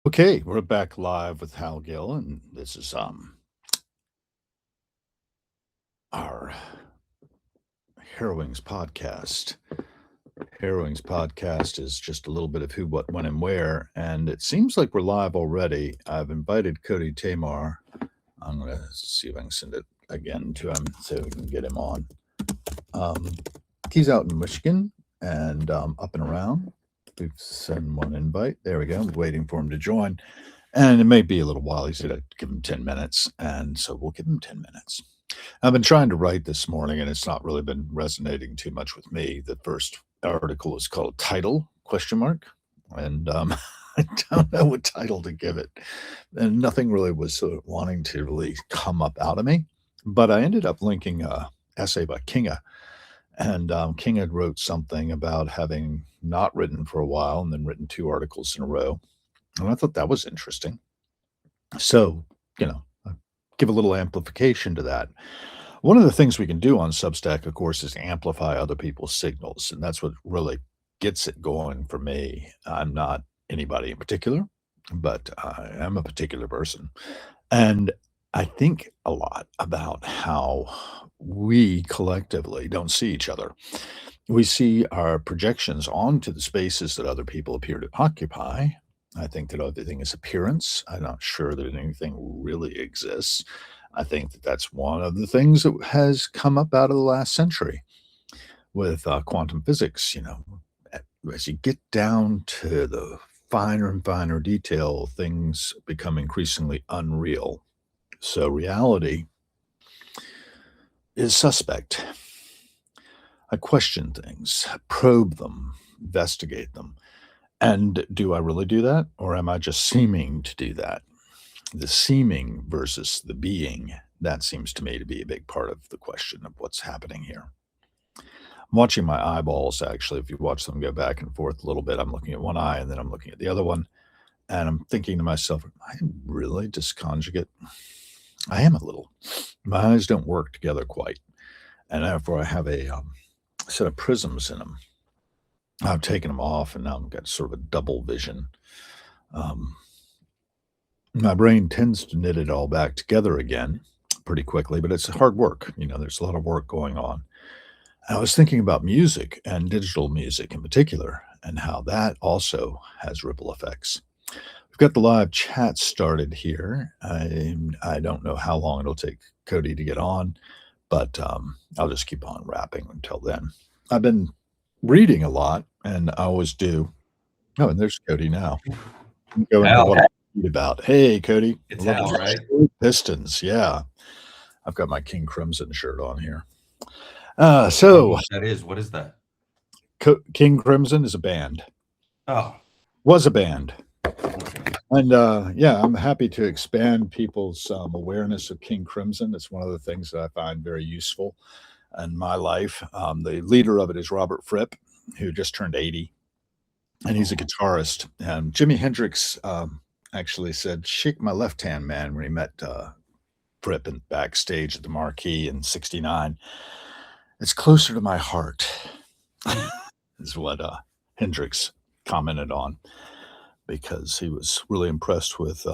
Okay, we're back live with Hal Gill, and this is our Harrowings podcast. Harrowings podcast is just a little bit of who, what, when, and where, and it seems like we're live already. I've invited Cody Taymore. I'm gonna see if I can send it again to him so we can get him on. Um, he's out in Michigan and up and around. We've sent one invite. There we go. Waiting for him to join. And it may be a little while. He said I'd give him 10 minutes. And so we'll give him 10 minutes. I've been trying to write this morning, and it's not really been resonating too much with me. The first article is called Title, question mark. And I don't know what title to give it. And nothing really was sort of wanting to really come up out of me. But I ended up linking a essay by Kinga. And Kinga wrote something about having not written for a while and then written 2 articles in a row. And I thought that was interesting. So, give a little amplification to that. One of the things we can do on Substack, of course, is amplify other people's signals. And that's what really gets it going for me. I'm not anybody in particular, but I am a particular person. And I think a lot about how we collectively don't see each other. We see our projections onto the spaces that other people appear to occupy. I think that everything is appearance. I'm not sure that anything really exists. I think that that's one of the things that has come up out of the last century with quantum physics. As you get down to the finer and finer detail, things become increasingly unreal. So reality is suspect. I question things, probe them, investigate them. And do I really do that? Or am I just seeming to do that? The seeming versus the being, that seems to me to be a big part of the question of what's happening here. I'm watching my eyeballs, actually. If you watch them go back and forth a little bit, I'm looking at one eye and then I'm looking at the other one. And I'm thinking to myself, am I really disconjugate? I am a little. My eyes don't work together quite. And therefore, I have a set of prisms in them. I've taken them off, and now I've got sort of a double vision. Um, my brain tends to knit it all back together again pretty quickly, but it's hard work. There's a lot of work going on. I was thinking about music and digital music in particular, and how that also has ripple effects. We've got the live chat started here. I don't know how long it'll take Cody to get on, but I'll just keep on rapping until then. I've been reading a lot, and I always do. Oh, and there's Cody now. Go into Hal. what I read about. Hey, Cody. It's Love Hal, the right? Pistons. Yeah. I've got my King Crimson shirt on here. I don't know what that is. What is that? King Crimson is a band. Oh. Was a band. Okay. And yeah, I'm happy to expand people's awareness of King Crimson. It's one of the things that I find very useful in my life. The leader of it is Robert Fripp, who just turned 80, and he's a guitarist. And Jimi Hendrix actually said, "Shake my left hand, man," when he met Fripp in backstage at the Marquee in '69. It's closer to my heart, is what Hendrix commented on, because he was really impressed with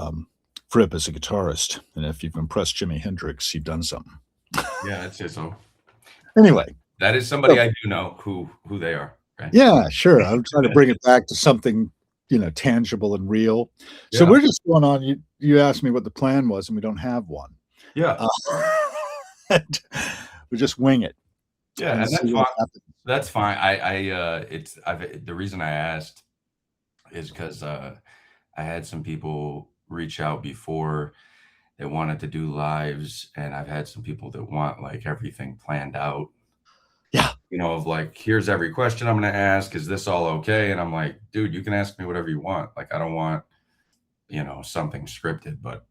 Fripp as a guitarist. And if you've impressed Jimi Hendrix, you've done something. Yeah, I'd say so. Anyway. That is somebody I do know who they are. Right? Yeah, sure. I'm trying to bring it back to something, tangible and real. So Yeah. we're just going on. You asked me what the plan was, and we don't have one. Yeah. We just wing it. Yeah, and that's fine. That's fine. The reason I asked is because I had some people reach out before that wanted to do lives, and I've had some people that want like everything planned out. Yeah. Of like, here's every question I'm going to ask. Is this all okay? And I'm like, dude, you can ask me whatever you want. Like, I don't want, something scripted. But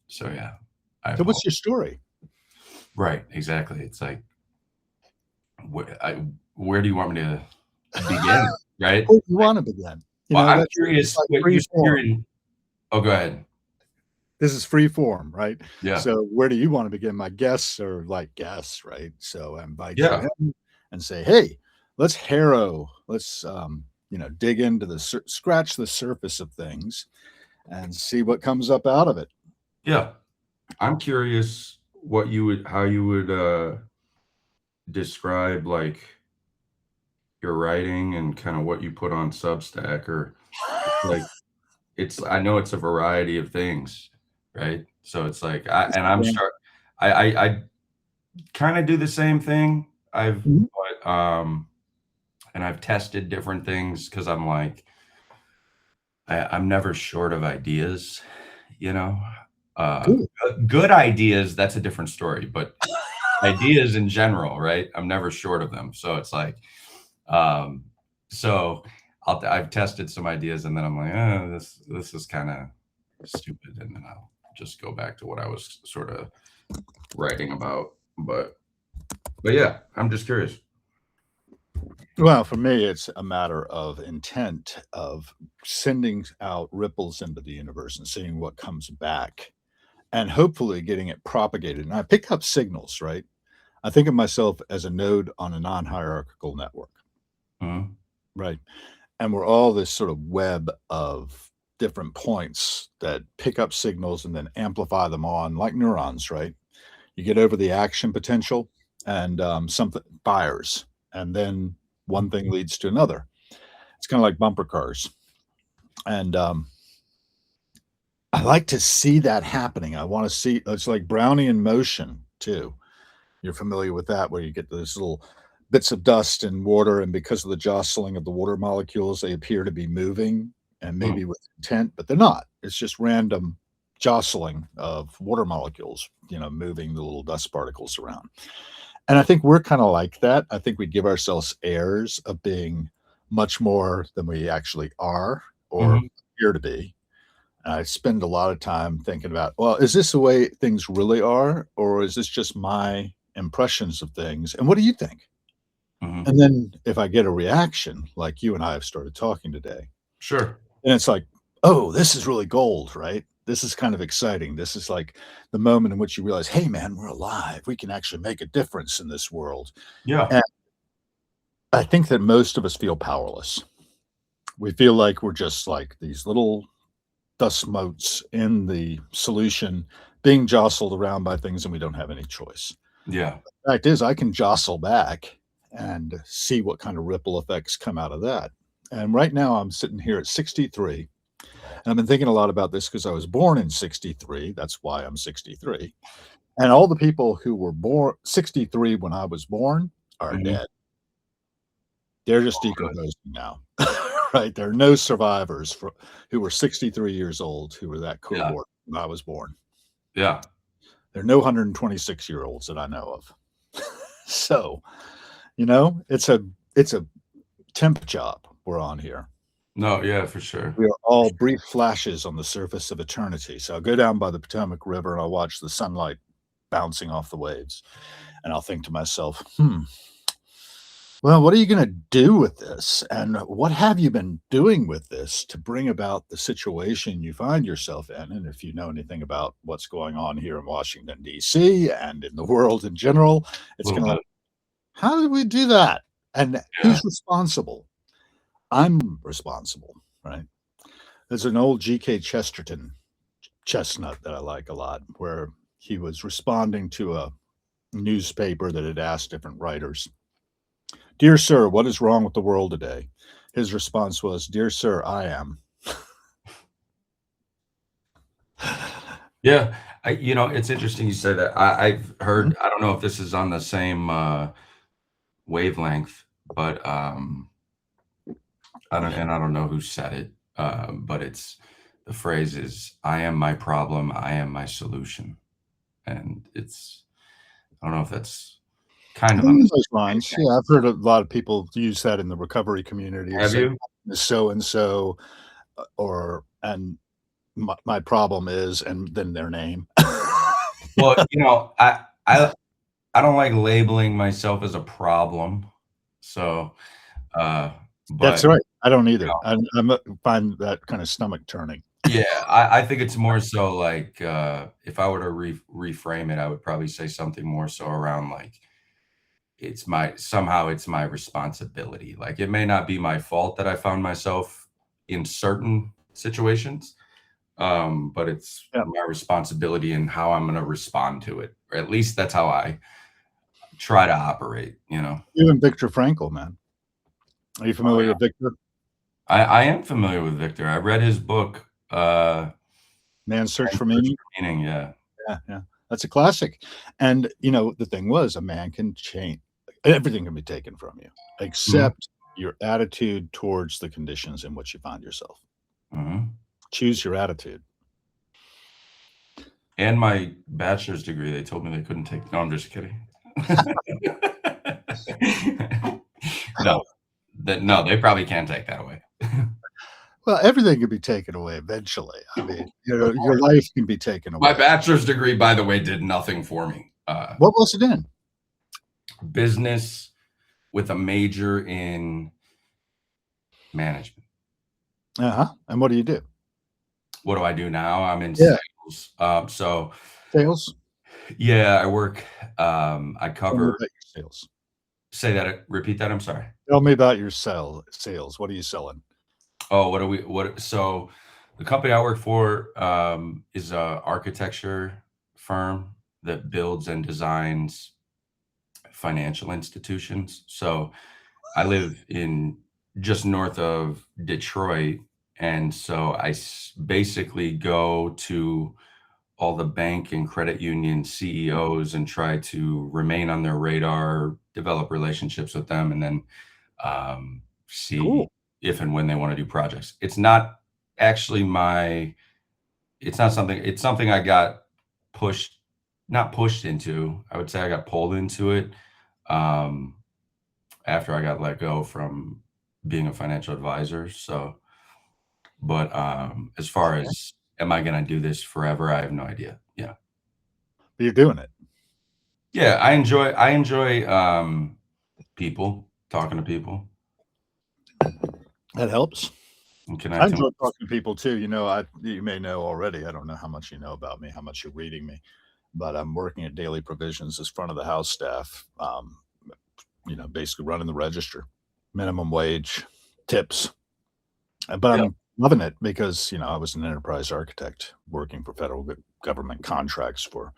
so yeah. So what's your story? Right. Exactly. It's like, where do you want me to begin? Right. Where do you want to begin? Well, I'm curious what you're hearing. Oh, go ahead. This is free form, right? Yeah. So where do you want to begin? My guests are like guests, right? So I invite you in and say, hey, let's dig into scratch the surface of things and see what comes up out of it. Yeah. I'm curious how you would describe like your writing and kind of what you put on Substack or like I know it's a variety of things, right? So it's like I kind of do the same thing. Mhm. But and I've tested different things because I'm like I'm never short of ideas, you know. Uh, Cool. good ideas, that's a different story, but ideas in general, right? I'm never short of them. So it's like, um, so I've tested some ideas and then I'm like, oh, this is kind of stupid, and then I'll just go back to what I was sort of writing about. But yeah, I'm just curious. Well, for me, it's a matter of intent of sending out ripples into the universe and seeing what comes back and hopefully getting it propagated. And I pick up signals, right? I think of myself as a node on a non hierarchical network, Mhm. right? And we're all this sort of web of different points that pick up signals and then amplify them on like neurons, right? You get over the action potential and something fires, and then one thing leads to another. It's kind of like bumper cars. And I like to see that happening. I want to see it's like Brownian motion too. You're familiar with that, where you get those little bits of dust and water, and because of the jostling of the water molecules, they appear to be moving and Mhm. maybe with intent, but they're not. It's just random jostling of water molecules, moving the little dust particles around. And I think we're kind of like that. I think we give ourselves airs of being much more than we actually are or Mhm. appear to be. And I spend a lot of time thinking about, well, is this the way things really are, or is this just my impressions of things? And what do you think? Mhm. And then if I get a reaction, like you and I have started talking today, Sure. and it's like, oh, this is really gold, right? This is kind of exciting. This is like the moment in which you realize, hey, man, we're alive. We can actually make a difference in this world. Yeah. And I think that most of us feel powerless. We feel like we're just like these little dust motes in the solution being jostled around by things and we don't have any choice. Yeah. Fact is, I can jostle back and see what kind of ripple effects come out of that. And right now I'm sitting here at 63. And I've been thinking a lot about this because I was born in 63. That's why I'm 63. And all the people who were born 63 when I was born are Mhm. dead. They're just decomposing now. Right? There are no survivors who were 63 years old who were that Yeah. cohort when I was born. Yeah. There are no 126-year-olds that I know of. So, it's a temp job we're on here. No, yeah, for sure. We are all brief flashes on the surface of eternity. So I'll go down by the Potomac River and I'll watch the sunlight bouncing off the waves. And I'll think to myself, well, what are you going to do with this? And what have you been doing with this to bring about the situation you find yourself in? And if you know anything about what's going on here in Washington, D.C. and in the world in general, A it's little kind of like, bit. how did we do that? And Yeah. who's responsible? I'm responsible, right? There's an old G.K. Chesterton chestnut that I like a lot, where he was responding to a newspaper that had asked different writers, Dear sir, what is wrong with the world today? His response was, Dear sir, I am. Yeah. It's interesting you say that. I've Mhm. heard, I don't know if this is on the same wavelength, but I don't know who said it, but the phrase is, I am my problem, I am my solution. And I don't know if that's kind of on Along the those same lines, thing. yeah, I've heard a lot of people use that in the recovery community of Have saying, you? so and so, or, and my problem is, and then their name. Well, I don't like labeling myself as a problem. So, uh, That's but right. I don't you either. know, I find that kind of stomach turning. yeah, I think it's more so like if I were to reframe it, I would probably say something more so around like it's my responsibility. Like it may not be my fault that I found myself in certain situations, but it's Yeah. my responsibility and how I'm going to respond to it. Or at least that's how I try to operate, you know. You and Viktor Frankl, man. Are you Oh, familiar yeah. with Viktor? I am familiar with Victor. I read his book, Man's Search for Search Meaning. for Meaning. Yeah. Yeah. That's a classic. And, the thing was, a man can change. Everything can be taken from you, Mhm. except your attitude towards the conditions in which you find yourself. Mhm. Choose your attitude. And my bachelor's degree, they told me they couldn't take. No, I'm just kidding. No, no, they probably can't take that away. Well, everything can be taken away eventually. I mean, Of your course. life can be taken My away. bachelor's degree, by the way, did nothing for me. What was it in? Business with a major in management. Uh-huh. And what do you do? What do I do now? I'm in Yeah. sales. So Sales? yeah, I work. I Tell me cover. about your sales. Say that. Repeat that. I'm sorry. Tell me about your sales. What are you selling? Oh, what do we? What? So, the company I work for is a architecture firm that builds and designs financial institutions. So, I live in just north of Detroit, and so basically go to all the bank and credit union CEOs and try to remain on their radar, develop relationships with them, and then see Cool. if and when they want to do projects. It's not actually it's something I got pushed, not pushed into. I would say I got pulled into it um, after I got let go from being a financial advisor. So, but as far Okay. as am I going to do this forever? I have no idea. Yeah. But you're doing it. Yeah, I enjoy people, talking to people That helps. and I connecting enjoy with. talking to people too. You may know already. I don't know how much you know about me, how much you're reading me, but I'm working at Daily Provisions as front of the house staff. Basically running the register, minimum wage, tips. But Yeah. I'm loving it because I was an enterprise architect working for federal government contracts for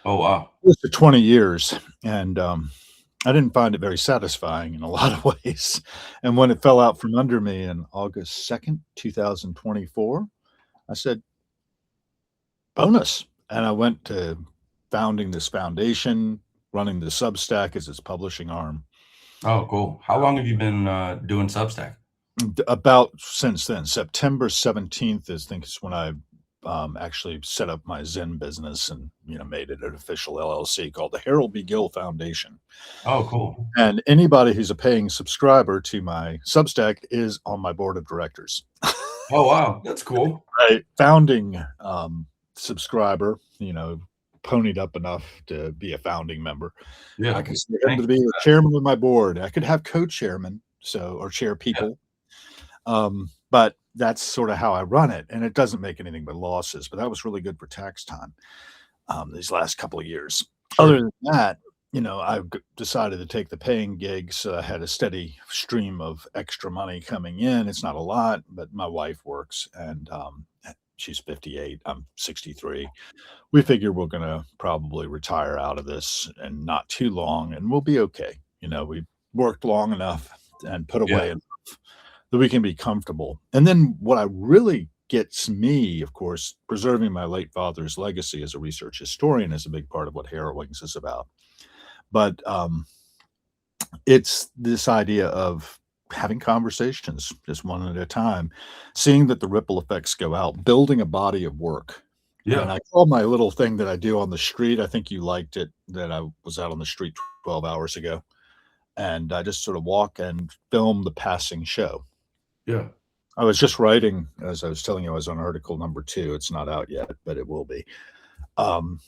Oh, wow. close to 20 years, and I didn't find it very satisfying in a lot of ways. And when it fell out from under me in August 2nd, 2024, I said, bonus. And I went to founding this foundation, running the Substack as its publishing arm. Oh, cool. How long have you been doing Substack? About since then, September 17th is, I think, is when I actually set up my Zen business and made it an official LLC called the Harold B. Gill Foundation. Oh, cool. And anybody who's a paying subscriber to my Substack is on my board of directors. Oh, wow. That's cool. A founding subscriber, ponied up enough to be a founding member. I Yeah. consider him Thank to you be for the that. chairman of my board. I could have co-chairman, or chair Yeah. people. But that's sort of how I run it, and it doesn't make anything but losses. But that was really good for tax time these last couple of years. Sure. Other than that, I've decided to take the paying gigs. I had a steady stream of extra money coming in. It's not a lot, but my wife works, and she's 58. I'm 63. We figure we're going to probably retire out of this and not too long, and we'll be okay. We worked long enough and put Yeah. away enough that we can be comfortable. And then what I really gets me, of course, preserving my late father's legacy as a research historian is a big part of what Harrowings is about. But it's this idea of having conversations just one at a time, seeing that the ripple effects go out, building a body of work. And Yeah. I call my little thing that I do on the street, I think you liked it, that I was out on the street 12 hours ago. And I just sort of walk and film the passing show. Yeah. I was just writing, as I was telling you, I was on article number 2. It's not out yet, but it will be. Um,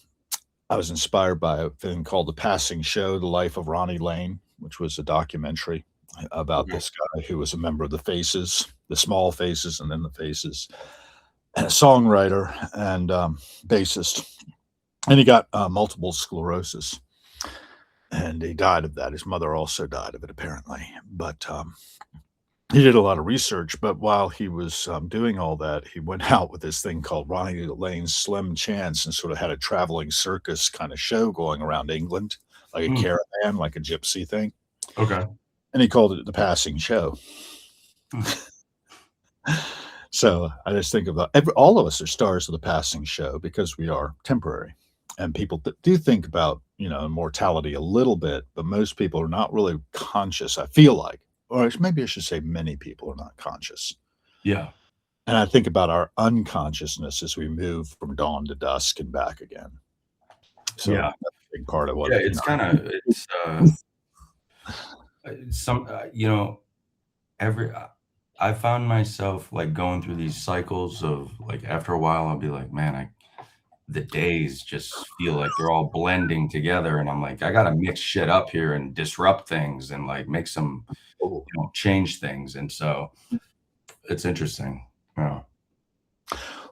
I was inspired by a thing called The Passing Show, The Life of Ronnie Lane, which was a documentary about Okay. this guy who was a member of the Faces, the Small Faces, and then the Faces, and a songwriter and bassist. And he got multiple sclerosis, and he died of that. His mother also died of it, apparently. But he did a lot of research, but while he was doing all that, he went out with this thing called Ronnie Lane's Slim Chance and sort of had a traveling circus kind of show going around England, like a Hmm. caravan, like a gypsy thing. Okay. And he called it the passing show. Hmm. So I just think about all of us are stars of the passing show because we are temporary. And people do think about, mortality a little bit, but most people are not really conscious, I feel like. Or maybe I should say many people are not conscious. Yeah. And I think about our unconsciousness as we move from dawn to dusk and back again. So Yeah. that's a big part of what, Yeah. It's kind of, some, every, I found myself like going through these cycles of like, after a while, I'll be like, man, the days just feel like they're all blending together. And I'm like, I got to mix shit up here and disrupt things and like make some, oh, change things. And so it's interesting. Yeah.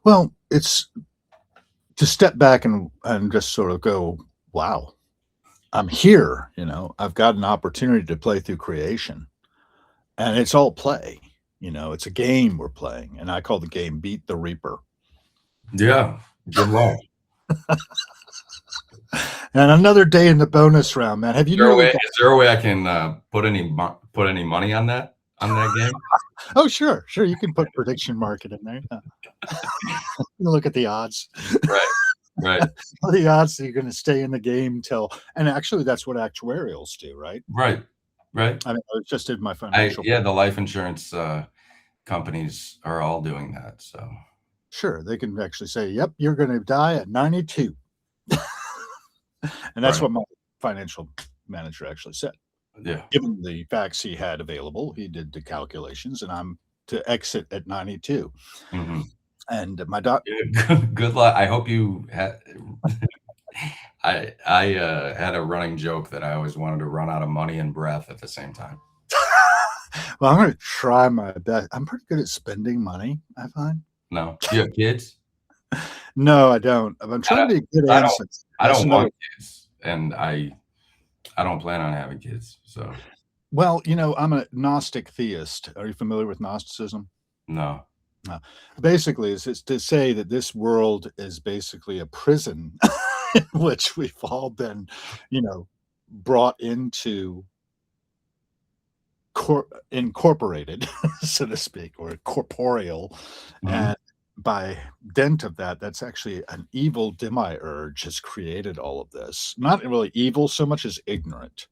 well, it's to step back and just sort of go, wow, I'm here, I've got an opportunity to play through creation. And it's all play, it's a game we're playing. And I call the game Beat the Reaper. Yeah. Good luck. And another day in the bonus round, man. Have you Is there a way I can put any money on that game? Oh, sure. You can put prediction market in there. Yeah. You look at the odds. Right. The odds that you're going to stay in the game and actually that's what actuarials do, right? Right. I mean, I just did my financial. The life insurance companies are all doing that. So sure, they can actually say, "Yep, you're going to die at 92," and that's what my financial manager actually said. Yeah. Given the facts he had available, he did the calculations, and I'm to exit at 92. Mm-hmm. And my doc. Good luck. I hope you had. I had a running joke that I always wanted to run out of money and breath at the same time. Well, I'm going to try my best. I'm pretty good at spending money, I find. No. Do you have kids? No, I don't. I'm trying to be a good ancestor. I don't want kids, and I don't plan on having kids. So. Well, I'm a Gnostic theist. Are you familiar with Gnosticism? No. Basically, it's to say that this world is basically a prison in which we've all been, brought into, incorporated, so to speak, or corporeal. Mm-hmm. And by dint of that, that's actually an evil demiurge has created all of this. Not really evil so much as ignorant.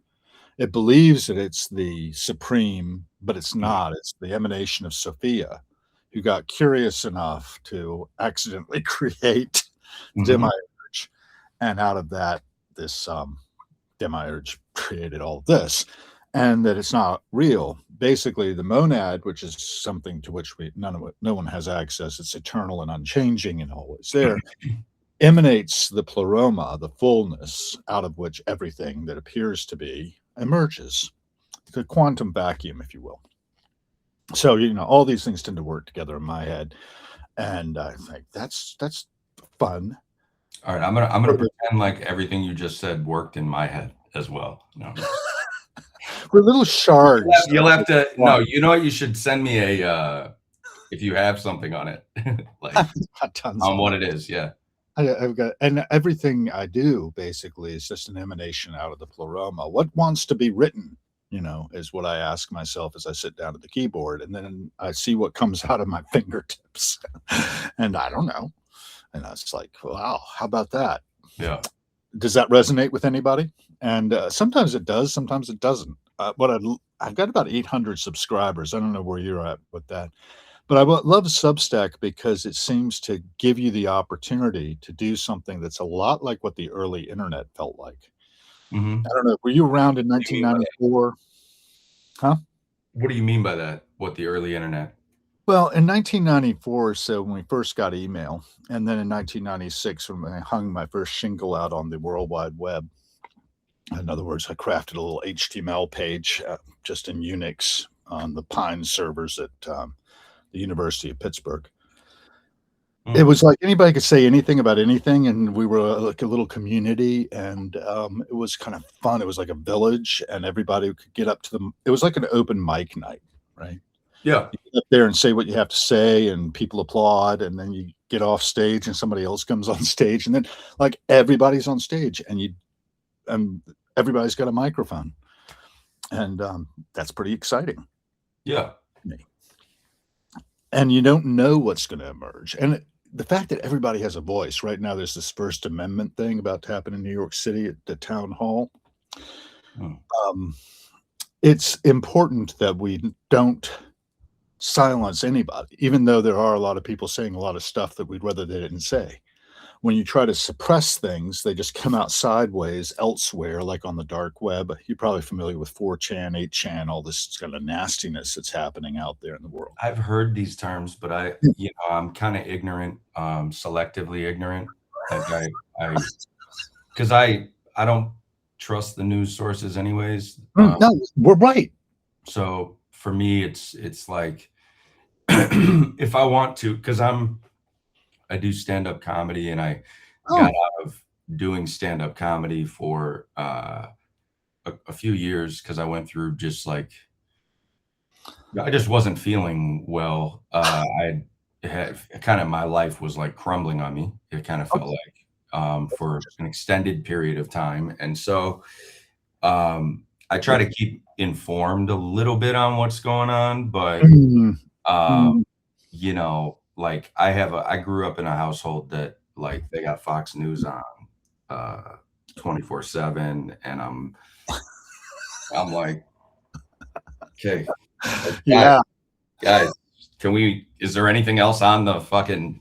It believes that it's the supreme, but it's not. It's the emanation of Sophia, who got curious enough to accidentally create demiurge. And out of that, this demiurge created all of this. And that it's not real. Basically, the monad, which is something to which no one has access, it's eternal and unchanging and always there, emanates the pleroma, the fullness out of which everything that appears to be emerges. The quantum vacuum, if you will. So, all these things tend to work together in my head. And I think that's fun. All right. I'm gonna pretend like everything you just said worked in my head as well. No. We're little shards. You'll have to. No, you know what? You should send me if you have something on it, like on what it is. Yeah, I've got, and everything I do basically is just an emanation out of the pleroma. What wants to be written, is what I ask myself as I sit down at the keyboard, and then I see what comes out of my fingertips, and I don't know, and it's like, wow, how about that? Yeah. Does that resonate with anybody? And sometimes it does, sometimes it doesn't. I've got about 800 subscribers. I don't know where you're at with that, but I love Substack because it seems to give you the opportunity to do something that's a lot like what the early internet felt like. Mm-hmm. I don't know. Were you around in 1994? Huh? What do you mean by that? What the early internet? Well, in 1994, so when we first got email, and then in 1996, when I hung my first shingle out on the World Wide Web. In other words, I crafted a little HTML page just in Unix on the Pine servers at the University of Pittsburgh. It was like anybody could say anything about anything, and we were like a little community, and it was kind of fun. It was like a village, and everybody could get up to them. It was like an open mic night, right? Yeah. You get up there and say what you have to say, and people applaud, and then you get off stage, and somebody else comes on stage, and then like everybody's on stage, and everybody's got a microphone, and that's pretty exciting. Yeah. And you don't know what's going to emerge. And the fact that everybody has a voice right now, there's this First Amendment thing about to happen in New York City at the town hall. It's important that we don't silence anybody, even though there are a lot of people saying a lot of stuff that we'd rather they didn't say. When you try to suppress things, they just come out sideways elsewhere, like on the dark web. You're probably familiar with 4chan, 8chan, all this kind of nastiness that's happening out there in the world. I've heard these terms, but I'm kind of ignorant, selectively ignorant. Like because I don't trust the news sources anyways. No, we're right. So for me, it's like if I want to, because I do stand-up comedy, and I got out of doing stand-up comedy for a few years because I went through just like I just wasn't feeling well. I had kind of my life was like crumbling on me. It kind of felt like for an extended period of time, and so I try to keep informed a little bit on what's going on, but you know, like I grew up in a household that like they got Fox News on 24/7, and I'm like, okay, Yeah. guys, is there anything else on the fucking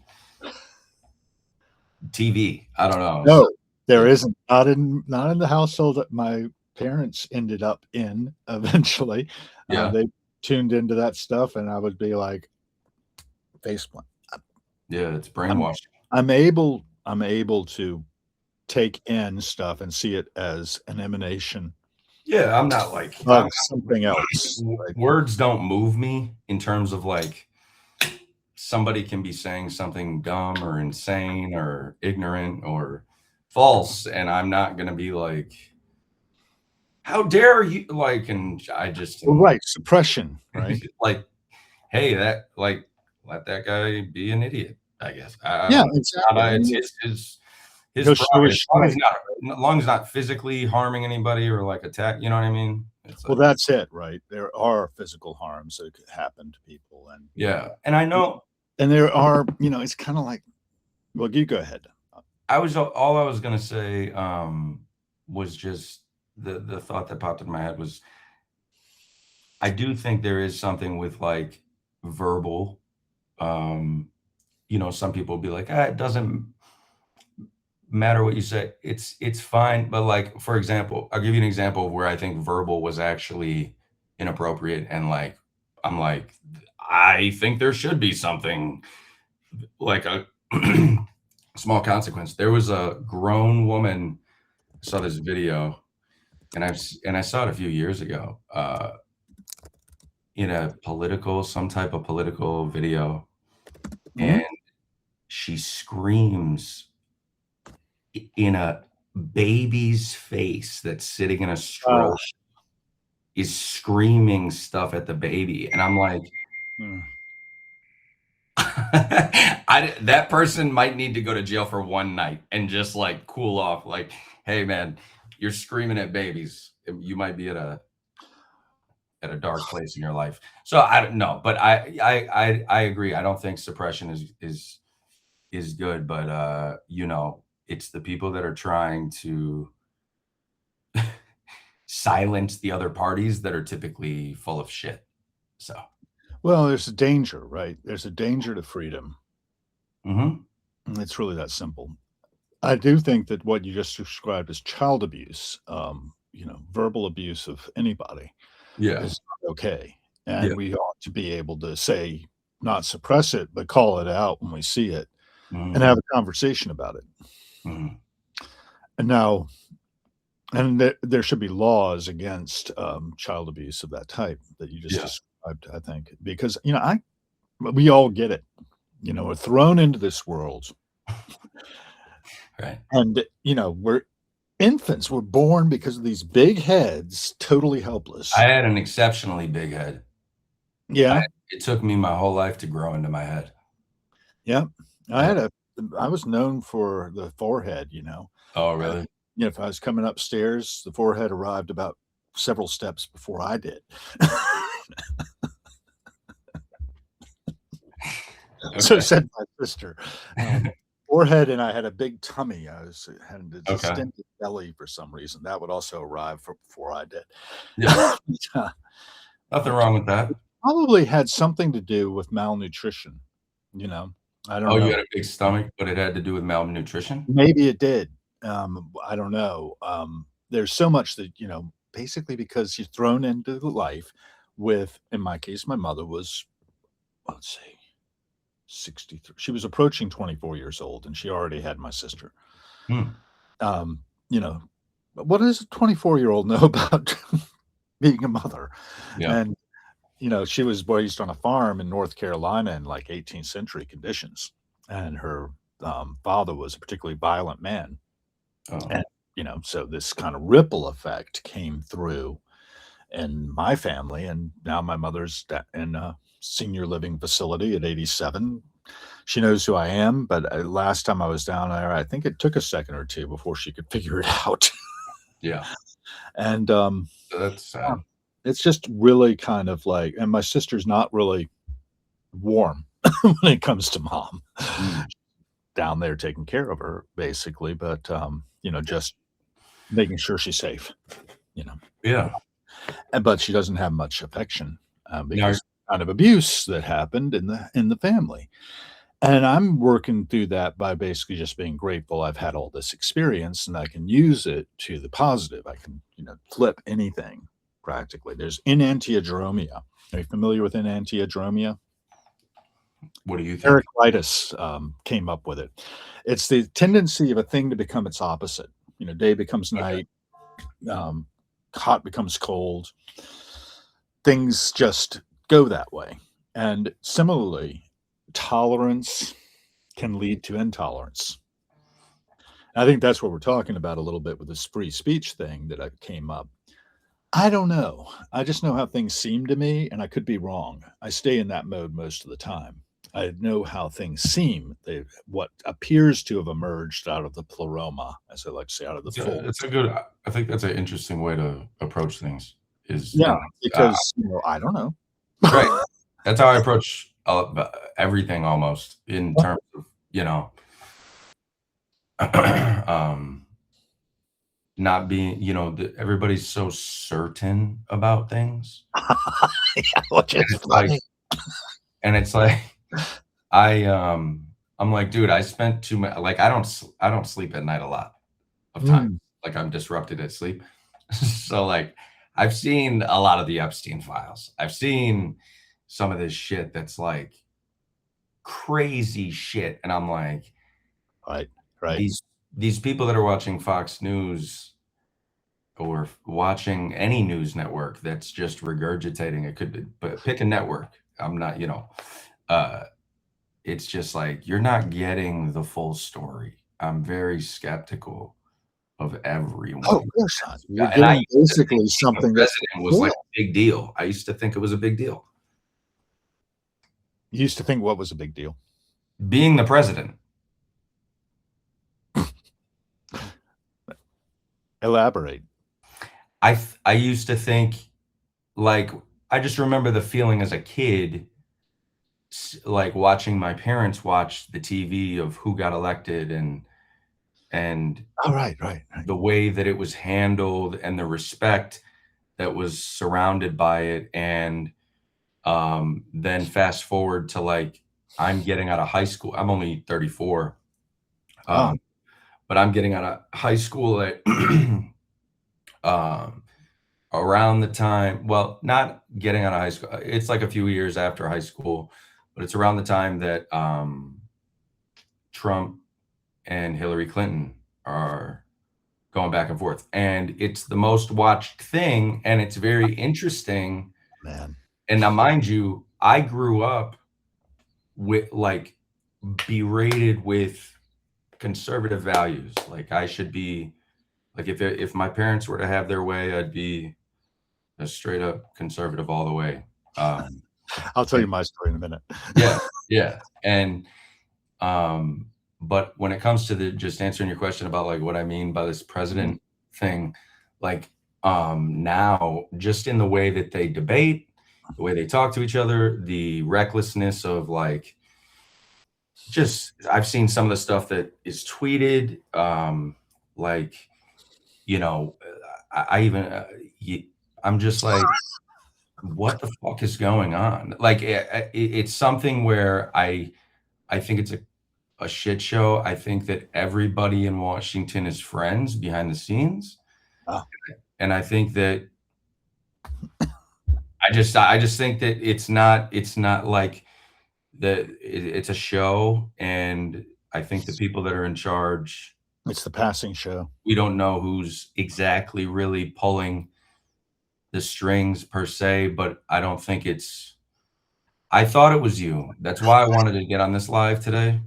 TV? I don't know. No, there isn't. Not in the household that my parents ended up in eventually. Yeah. They tuned into that stuff, and I would be like, faceplant. Yeah, it's brainwashing. I'm able to take in stuff and see it as an emanation. Yeah, I'm not like something else. Words don't move me in terms of like somebody can be saying something dumb or insane or ignorant or false, and I'm not gonna be like, how dare you, like, and I just right, suppression, right? like, hey, that like let that guy be an idiot, I guess. Yeah, exactly. It's his prerogative, as long as he's not physically harming anybody or like attack, you know what I mean? Well, that's it, right? There are physical harms that could happen to people, and yeah, and I know, and there are, it's kind of like, well, you go ahead. All I was gonna say was just the thought that popped in my head was I do think there is something with like verbal, some people will be like, it doesn't matter what you say, it's fine, but like, for example, I'll give you an example of where I think verbal was actually inappropriate, and like I'm like, I think there should be something like a small consequence. There was a grown woman, I saw this video, and I saw it a few years ago, in some type of political video, and she screams in a baby's face that's sitting in a stroller, is screaming stuff at the baby, and I'm like, that person might need to go to jail for one night and just like cool off. Like, hey man, you're screaming at babies. You might be at a dark place in your life. So I don't know, but I agree. I don't think suppression is good, but it's the people that are trying to silence the other parties that are typically full of shit. So, well, there's a danger, right? There's a danger to freedom. And it's really that simple. I do think that what you just described as child abuse, verbal abuse of anybody, is not okay. And we ought to be able to say, not suppress it, but call it out when we see it, and have a conversation about it. And now, there should be laws against child abuse of that type that you just described, I think, because, we all get it. We're thrown into this world. Right. And, we're infants. We're born because of these big heads, totally helpless. I had an exceptionally big head. Yeah. It took me my whole life to grow into my head. Yeah. I was known for the forehead, Oh, Uh, really? if I was coming upstairs, the forehead arrived about several steps before I did. So Okay. said my sister. Forehead, and I had a big tummy. Had a Okay. distended belly for some reason. That would also arrive before I did. Yeah. Uh, Nothing it wrong with that. probably had something to do with malnutrition. You know, I don't Oh, you know. had a big stomach, but it had to do with malnutrition? Maybe it did. I don't know. There's so much that, basically because you're thrown into life with, in my case, my mother was, let's see, 63. She was approaching 24 years old and she already had my sister. Hmm. Um, you know, what does a 24-year-old know about being a mother? Yeah. And, she was raised on a farm in North Carolina in like 18th century conditions. And her father was a particularly violent man. Oh, And, so this kind of ripple effect came through in my family. And now my mother's in a senior living facility at 87. She knows who I am, but last time I was down there, I think it took a second or two before she could figure it out. yeah. And That's yeah, sad. it's just really kind of like, and my sister's not really warm when it comes to mom Mm. down there taking care of her, basically, but, just making sure she's safe, you know. Yeah. But she doesn't have much affection, Now because kind of abuse that happened in the family. And I'm working through that by basically just being grateful I've had all this experience and I can use it to the positive. I can, flip anything practically. There's enantiodromia. Are you familiar with enantiodromia? what do you think? Heraclitus came up with it. It's the tendency of a thing to become its opposite. Day becomes Okay. night, um, hot becomes cold. Things just go that way. And similarly, tolerance can lead to intolerance. I think that's what we're talking about a little bit with this free speech thing that I came up. I don't know. I just know how things seem to me, and I could be wrong. I stay in that mode most of the time. I know how things seem. What appears to have emerged out of the pleroma, as I like to say, out of the full. It's a good I think that's an interesting way to approach things is Yeah, and, uh because I don't know. right. That's how I approach, everything almost in terms of, um, not being everybody's so certain about things, Yeah, which and is it's like funny. and it's like, I, I'm like, "Dude, I spent too much. Like, I don't sleep at night a lot of times, Mm. like, I'm disrupted at sleep. So, like, I've seen a lot of the Epstein files. I've seen some of this shit that's, like, crazy shit, and I'm like, Right, right. these people that are watching Fox News or watching any news network that's just regurgitating it could be, but pick a network. I'm not, uh, it's just like you're not getting the full story. I'm very skeptical of Oh, everyone. of course not. You're Yeah, and I getting used to think basically being the something that's president was like real. a big deal. I used to think it was a big deal. You used to think what was a big deal? Being the president. Elaborate. I used to think like I just remember the feeling as a kid like watching my parents watch the TV of who got elected and Oh, right, right, right. the way that it was handled and the respect that was surrounded by it and then fast forward to like I'm getting out of high school. I'm only 34. Wow. Um, but I'm getting out of high school at um, around the time, well, not getting out of high school. It's like a few years after high school, but it's around the time that Trump and Hillary Clinton are going back and forth. And it's the most watched thing. And it's very interesting. Man. And now, mind you, I grew up with like berated with conservative values. Like I should be like if my parents were to have their way, I'd be a straight up conservative all the way. I'll tell you my story in a minute. Yeah. And but when it comes to just answering your question about like what I mean by this president thing, like now just in the way that they debate, the way they talk to each other, the recklessness of like just I've seen some of the stuff that is tweeted, like I even I'm just like, what the fuck is going on? Like it's something where I think it's a shit show. I think that everybody in Washington is friends behind the scenes. Oh. And I think that I just think that it's not like it's a show, and I think the people that are in charge, It's the passing show. we don't know who's exactly really pulling the strings per se, but I don't think I thought it was you. That's why I wanted to get on this live today.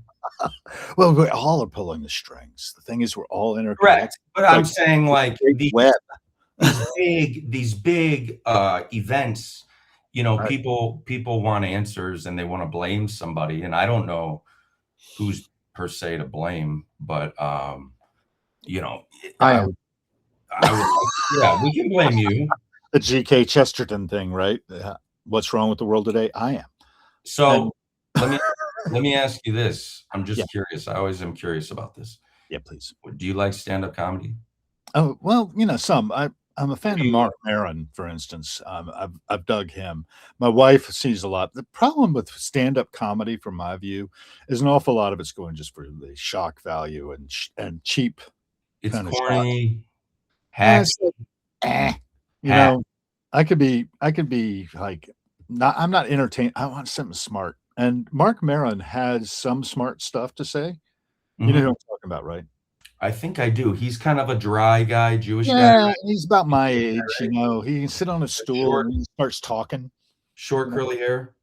Well, we all are pulling the strings. The thing is, we're all interconnected. Correct. But I'm saying like web. these big events, Right. people want answers and they want to blame somebody, and I don't know who's per se to blame, but I am. yeah, we can blame you. The G.K. Chesterton thing, right? What's wrong with the world today? I am. So let me ask you this. I'm just curious. I always am curious about this. Yeah, please. Do you like stand-up comedy? Oh, well, some. I'm a fan of Mark Maron, for instance. I've dug him. My wife sees a lot. The problem with stand-up comedy, from my view, is an awful lot of it's going just for the shock value and cheap. It's kind corny. I could be like, I'm not entertained. I want something smart. And Mark Maron has some smart stuff to say. You know who I'm talking about, right? I think I do. He's kind of a dry guy, Jewish guy. Yeah, he's about my age, right? He can sit on a stool and he starts talking. Short curly hair?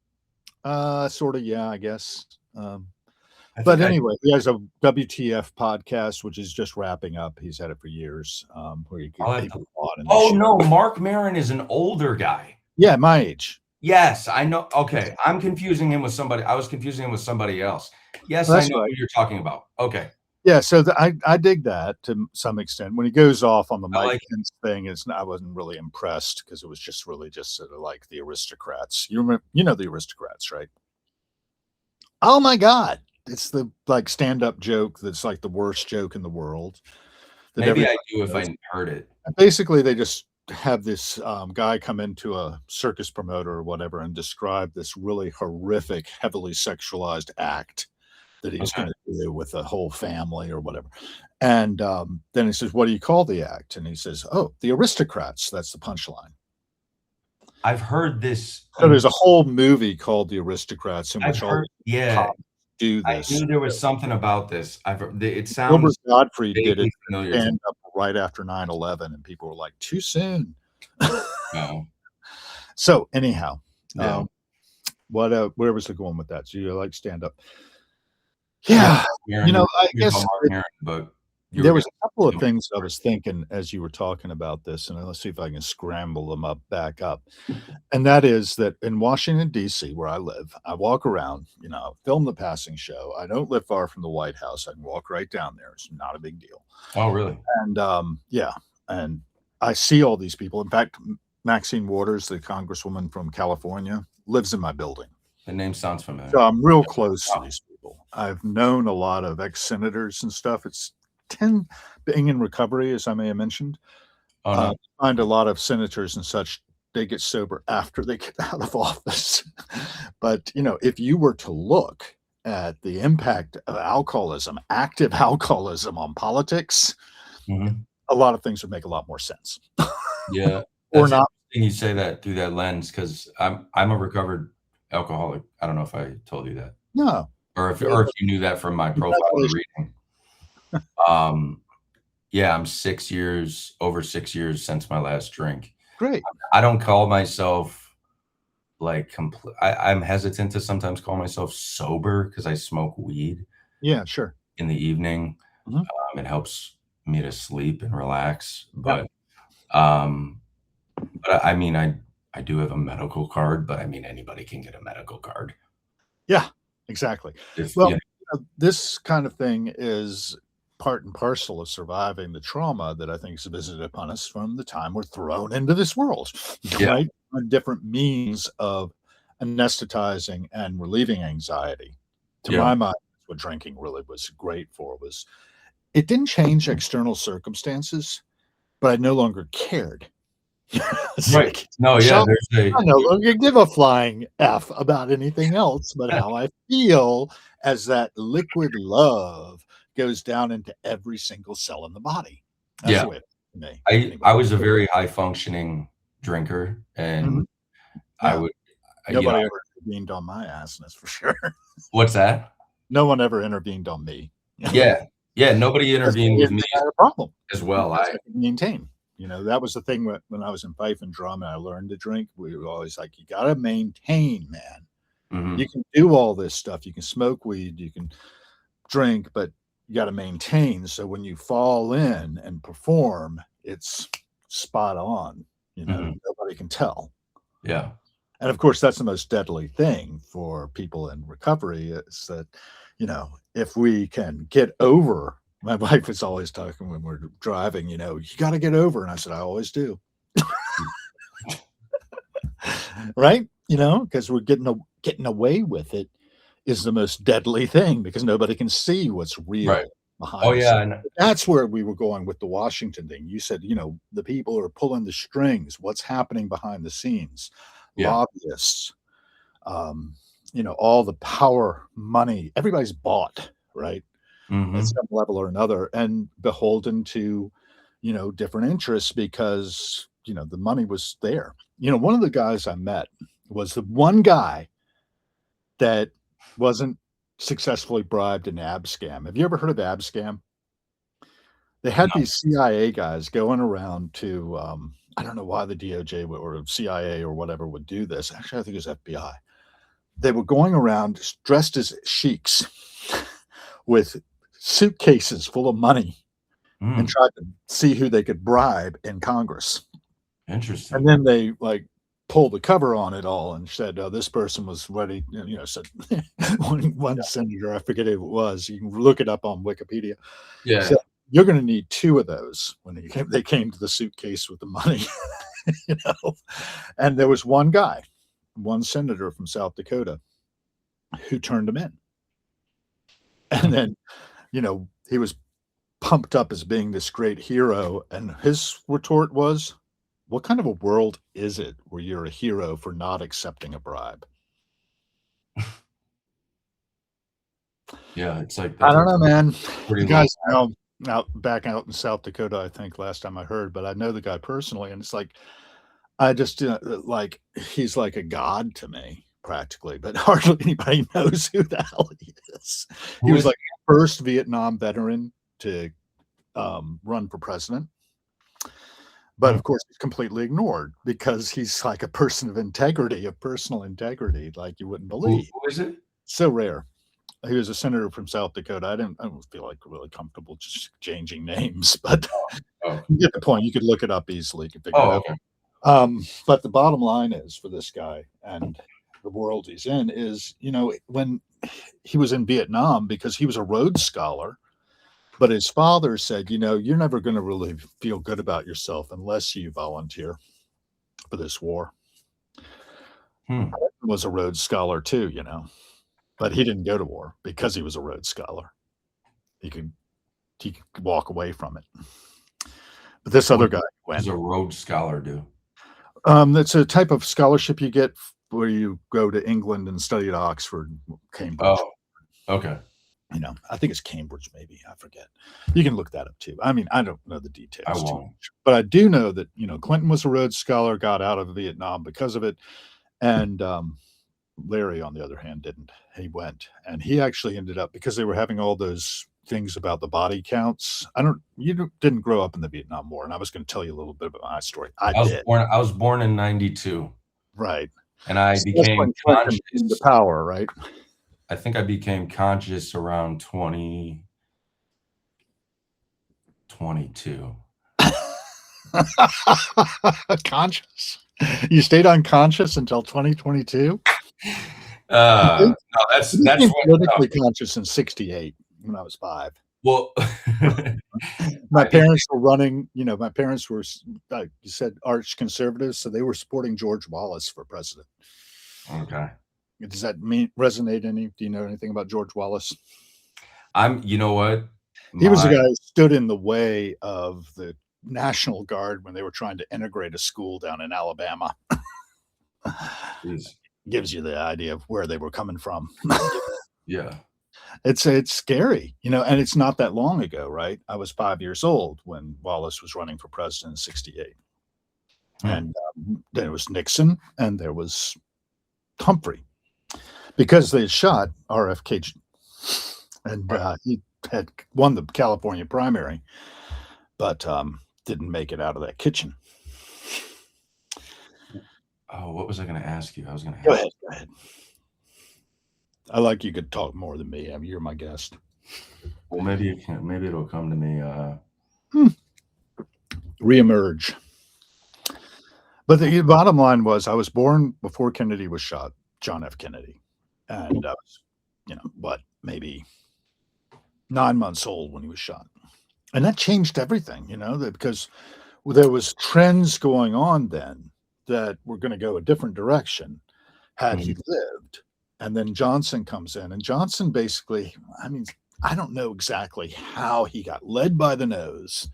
Sort of, yeah, I guess. But anyway, he has a WTF podcast, which is just wrapping up. He's had it for years, where you get people on. Oh, no, Mark Maron is an older guy. Yeah, my age. Yes, I know. Okay, I'm confusing him with somebody. I was confusing him with somebody else. Yes, I know who you're talking about. Okay. Yeah, so I dig that to some extent. When he goes off on the Mike Pence thing, I wasn't really impressed because it was just really just sort of like the aristocrats. You remember, the aristocrats, right? Oh my God, it's the like stand-up joke that's like the worst joke in the world. Maybe I do if I heard it. Basically, they just have this guy come into a circus promoter or whatever and describe this really horrific, heavily sexualized act that he's going to do with the whole family or whatever. And then he says, what do you call the act? And he says, oh, the aristocrats. That's the punchline. I've heard this. So there's a whole movie called The Aristocrats in which do this. I knew there was something about this. It sounds Gilbert Godfrey did it stand up right after 9/11, and people were like, too soon. No. So anyhow, where was it going with that? So you like stand up? Yeah, I guess there was a couple of things I was thinking as you were talking about this, and let's see if I can scramble them back up. And that is that in Washington, D.C., where I live, I walk around, film the passing show. I don't live far from the White House. I can walk right down there. It's not a big deal. Oh, really? And and I see all these people. In fact, Maxine Waters, the congresswoman from California, lives in my building. The name sounds familiar. So I'm real close to these people. I've known a lot of ex-senators and stuff. It's being in recovery, as I may have mentioned. I find a lot of senators and such, they get sober after they get out of office. But, if you were to look at the impact of alcoholism, active alcoholism on politics, a lot of things would make a lot more sense. Yeah. Or not. You say that through that lens, because I'm a recovered alcoholic. I don't know if I told you that. No. Or if you knew that from my profile reading. Yeah, I'm over 6 years since my last drink. Great. I don't call myself like I'm hesitant to sometimes call myself sober because I smoke weed. Yeah, sure. In the evening, it helps me to sleep and relax. But I mean, I do have a medical card, but I mean, anybody can get a medical card. Yeah, exactly. If Well, you know, this kind of thing is part and parcel of surviving the trauma that I think is visited upon us from the time we're thrown into this world, yeah, right? On different means of anesthetizing and relieving anxiety. To yeah, my mind, what drinking really was great for was it didn't change external circumstances, but I no longer cared. It's right. like, No, yeah, shall there's I a no longer give a flying F about anything else but how I feel as that liquid love goes down into every single cell in the body. That's yeah. the way it is to me, I anyway. was a very high functioning drinker, and Mhm. I Yeah. would, you know, Nobody ever intervened on my ass, that's for sure. what's that? No one ever intervened on me. Yeah, yeah. Nobody Because they intervened with didn't me think I had a problem as well. because I could maintain. That was the thing when I was in fife and drum and I learned to drink. We were always like, you got to maintain, man. You Mhm, can do all this stuff. You can smoke weed, you can drink, but you got to maintain. So when you fall in and perform, it's spot on. mhm, Nobody can tell. yeah, And of course, that's the most deadly thing for people in recovery is that, if we can get over, my wife is always talking when we're driving, you got to get over. And I said, I always do. Right? Because we're getting away with it is the most deadly thing because nobody can see what's right. real Oh, behind the yeah, scenes. and That's where we were going with the Washington thing. You said, the people are pulling the strings. What's happening behind the scenes? yeah, Lobbyists, all the power, money, everybody's bought, right? At mhm, some level or another, and beholden to, different interests because, the money was there. One of the guys I met was the one guy that wasn't successfully bribed in ab scam. Have you ever heard of ab scam? They had no, these CIA guys going around to, I don't know why the DOJ or CIA or whatever would do this. Actually, I think it was FBI. They were going around dressed as sheiks with suitcases full of money and mm, tried to see who they could bribe in Congress. And interesting. then they like pulled the cover on it all and said, this person was ready. Said one senator, I forget who it was. You can look it up on Wikipedia. Said, Yeah, you're going to need two of those when they came to the suitcase with the money, you know. And there was one guy, one senator from South Dakota, who turned him in. mm, And then, he was pumped up as being this great hero. And his retort was, what kind of a world is it where you're a hero for not accepting a bribe? yeah, it's like I that's a don't know, man. pretty The low. guy's now back out in South Dakota, I think, last time I heard, but I know the guy personally, and it's like I just like he's like a god to me, practically, but hardly anybody knows who the hell he is. He Who was is like the first Vietnam veteran to run for president. But mm, of course, he's completely ignored because he's like a person of integrity, of personal integrity, like you wouldn't believe. who is it? So rare. He was a senator from South Dakota. I don't feel like really comfortable just changing names, but Oh, you get the point. You could look it up easily, you can figure it oh, out. okay. But the bottom line is for this guy and the world he's in is, when he was in Vietnam because he was a Rhodes Scholar, but his father said, you're never going to really feel good about yourself unless you volunteer for this war. Hmm. He was a Rhodes Scholar too, but he didn't go to war because he was a Rhodes Scholar. He could he could walk away from it. But this What other guy does went. a Rhodes Scholar do? That's a type of scholarship you get where you go to England and study at Oxford, Cambridge. Oh, okay. I think it's Cambridge, maybe. I forget. You can look that up too. I mean, I don't know the I details too won't. much, but I do know that, Clinton was a Rhodes Scholar, got out of Vietnam because of it. And Larry, on the other hand, didn't. He went and he actually ended up because they were having all those things about the body counts. You didn't grow up in the Vietnam War, and I was going to tell you a little bit about my story. I did. I was born in '92, Right. and I So that's became when Clinton came to conscious. power, right? I think I became conscious around 2022. Conscious. You stayed unconscious until 2022? No, I that's became what politically conscious in 68 when I was 5. well, My I be parents were running, my parents were, like you said, arch conservatives, so they were supporting George Wallace for president. okay. Does that resonate any? Do you know anything about George Wallace? You know what? He was the My guy who stood in the way of the National Guard when they were trying to integrate a school down in Alabama. Jeez. Gives you the idea of where they were coming from. Yeah. It's scary, and it's not that long ago, right? I was 5 years old when Wallace was running for president in 68. Hmm. And there was Nixon and there was Humphrey because they had shot RFK and Right. he had won the California primary, but didn't make it out of that kitchen. Oh, what was I gonna ask you? I was gonna Go ask ahead. Go ahead. I like you could talk more than me. I mean, you're my guest. well, maybe it'll come to me, Reemerge. But the bottom line was I was born before Kennedy was shot, John F. Kennedy. And I was, maybe 9 months old when he was shot. And that changed everything, because there was trends going on then that were going to go a different direction had he Mhm. lived. And then Johnson comes in, and Johnson basically, I don't know exactly how he got led by the nose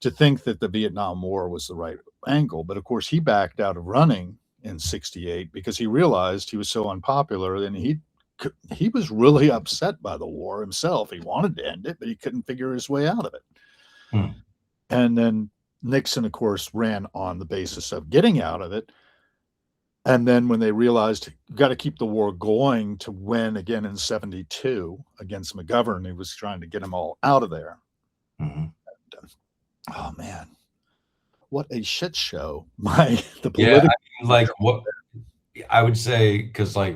to think that the Vietnam War was the right angle. But of course, he backed out of running in 68 because he realized he was so unpopular and he was really upset by the war himself. He wanted to end it, but he couldn't figure his way out of it. Hmm. And then Nixon, of course, ran on the basis of getting out of it. And then when they realized you got to keep the war going to win again in 72 against McGovern, he was trying to get them all out of there. Mhm. Oh man, what a shit show! The Yeah, political like what I would say, because like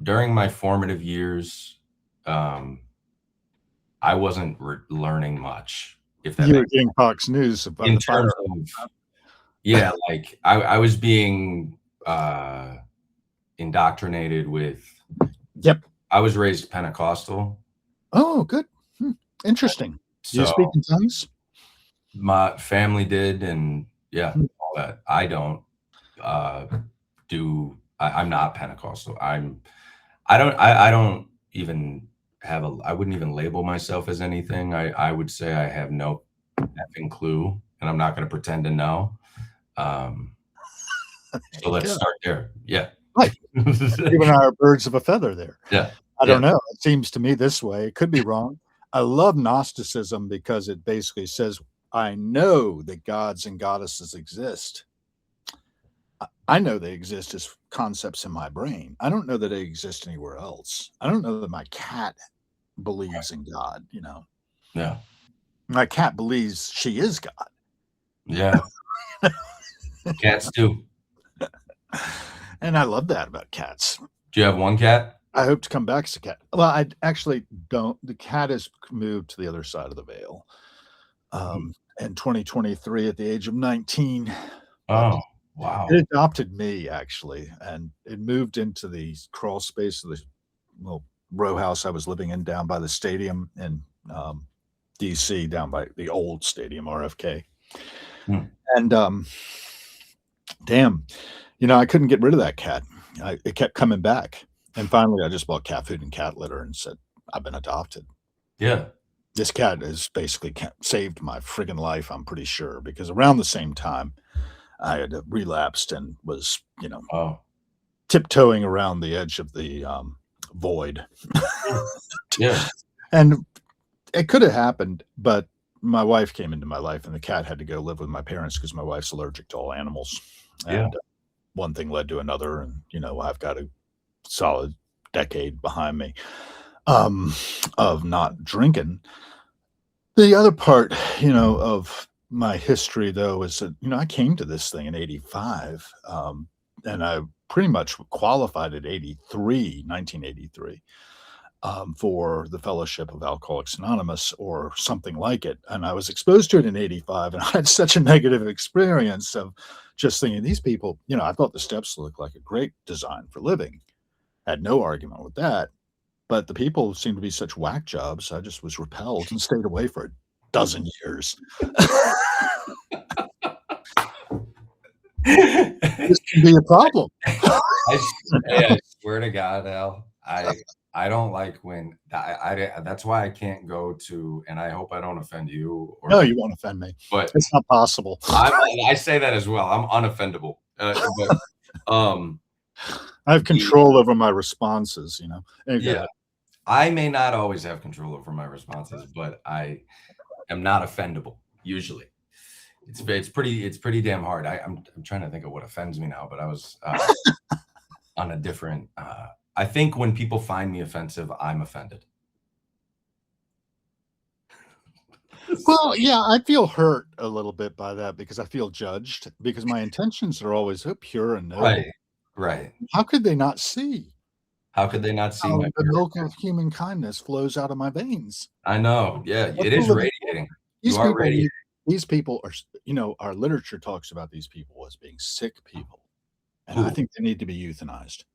during my formative years, um, I wasn't learning much, if that you were makes getting Fox News about in the fire. terms of yeah, like I was being indoctrinated with. Yep. I was raised Pentecostal, Oh, good. Interesting. Do you so speak in tongues? my family did, and yeah, Hmm. all that. I don't uh, I'm not Pentecostal. I don't even I wouldn't even label myself as anything. I would say I have no effing clue, and I'm not going to pretend to know. Um, There so you let's go. start there. Yeah. Right. You and I are birds of a feather there. Yeah. I Yeah. don't know. It seems to me this way. It could be wrong. I love Gnosticism because it basically says, I know that gods and goddesses exist. I know they exist as concepts in my brain. I don't know that they exist anywhere else. I don't know that my cat believes in God. Yeah. My cat believes she is God. Yeah. Cats too. And I love that about cats. Do you have one cat? I hope to come back as a cat. Well, I actually don't. The cat has moved to the other side of the veil in 2023 at the age of 19. But Oh, wow. it adopted me, actually, and it moved into the crawl space of the little row house I was living in down by the stadium in DC, down by the old stadium, RFK. Hmm. And damn, I couldn't get rid of that cat. It kept coming back. And finally, I just bought cat food and cat litter and said, I've been adopted. Yeah. This cat has basically saved my friggin' life, I'm pretty sure, because around the same time, I had relapsed and was, Oh. tiptoeing around the edge of the void. Yeah. And it could have happened, but my wife came into my life and the cat had to go live with my parents because my wife's allergic to all animals. Yeah. And one thing led to another. And, I've got a solid decade behind me of not drinking. The other part, of my history, though, is that, I came to this thing in 85, and I pretty much qualified at 1983. for the Fellowship of Alcoholics Anonymous or something like it. And I was exposed to it in 85, and I had such a negative experience of just thinking, these people, I thought the steps looked like a great design for living. Had no argument with that. But the people seemed to be such whack jobs. I just was repelled and stayed away for a dozen years. This can be a problem. I swear to God, Al, I don't like when that's why I can't go to, and I hope I don't offend you. No, you won't offend me. But it's not possible. I say that as well. I'm unoffendable. But I have control over my responses, Yeah. I may not always have control over my responses, but I am not offendable usually. It's pretty damn hard. I'm trying to think of what offends me now, but I was on a different. I think when people find me offensive, I'm offended. Well, yeah, I feel hurt a little bit by that because I feel judged because my intentions are always so pure and noble. Right. How could they not see? How could they not see the milk of human kindness flows out of my veins? I know. Yeah, it is radiating. These people are, our literature talks about these people as being sick people. And I think they need to be euthanized.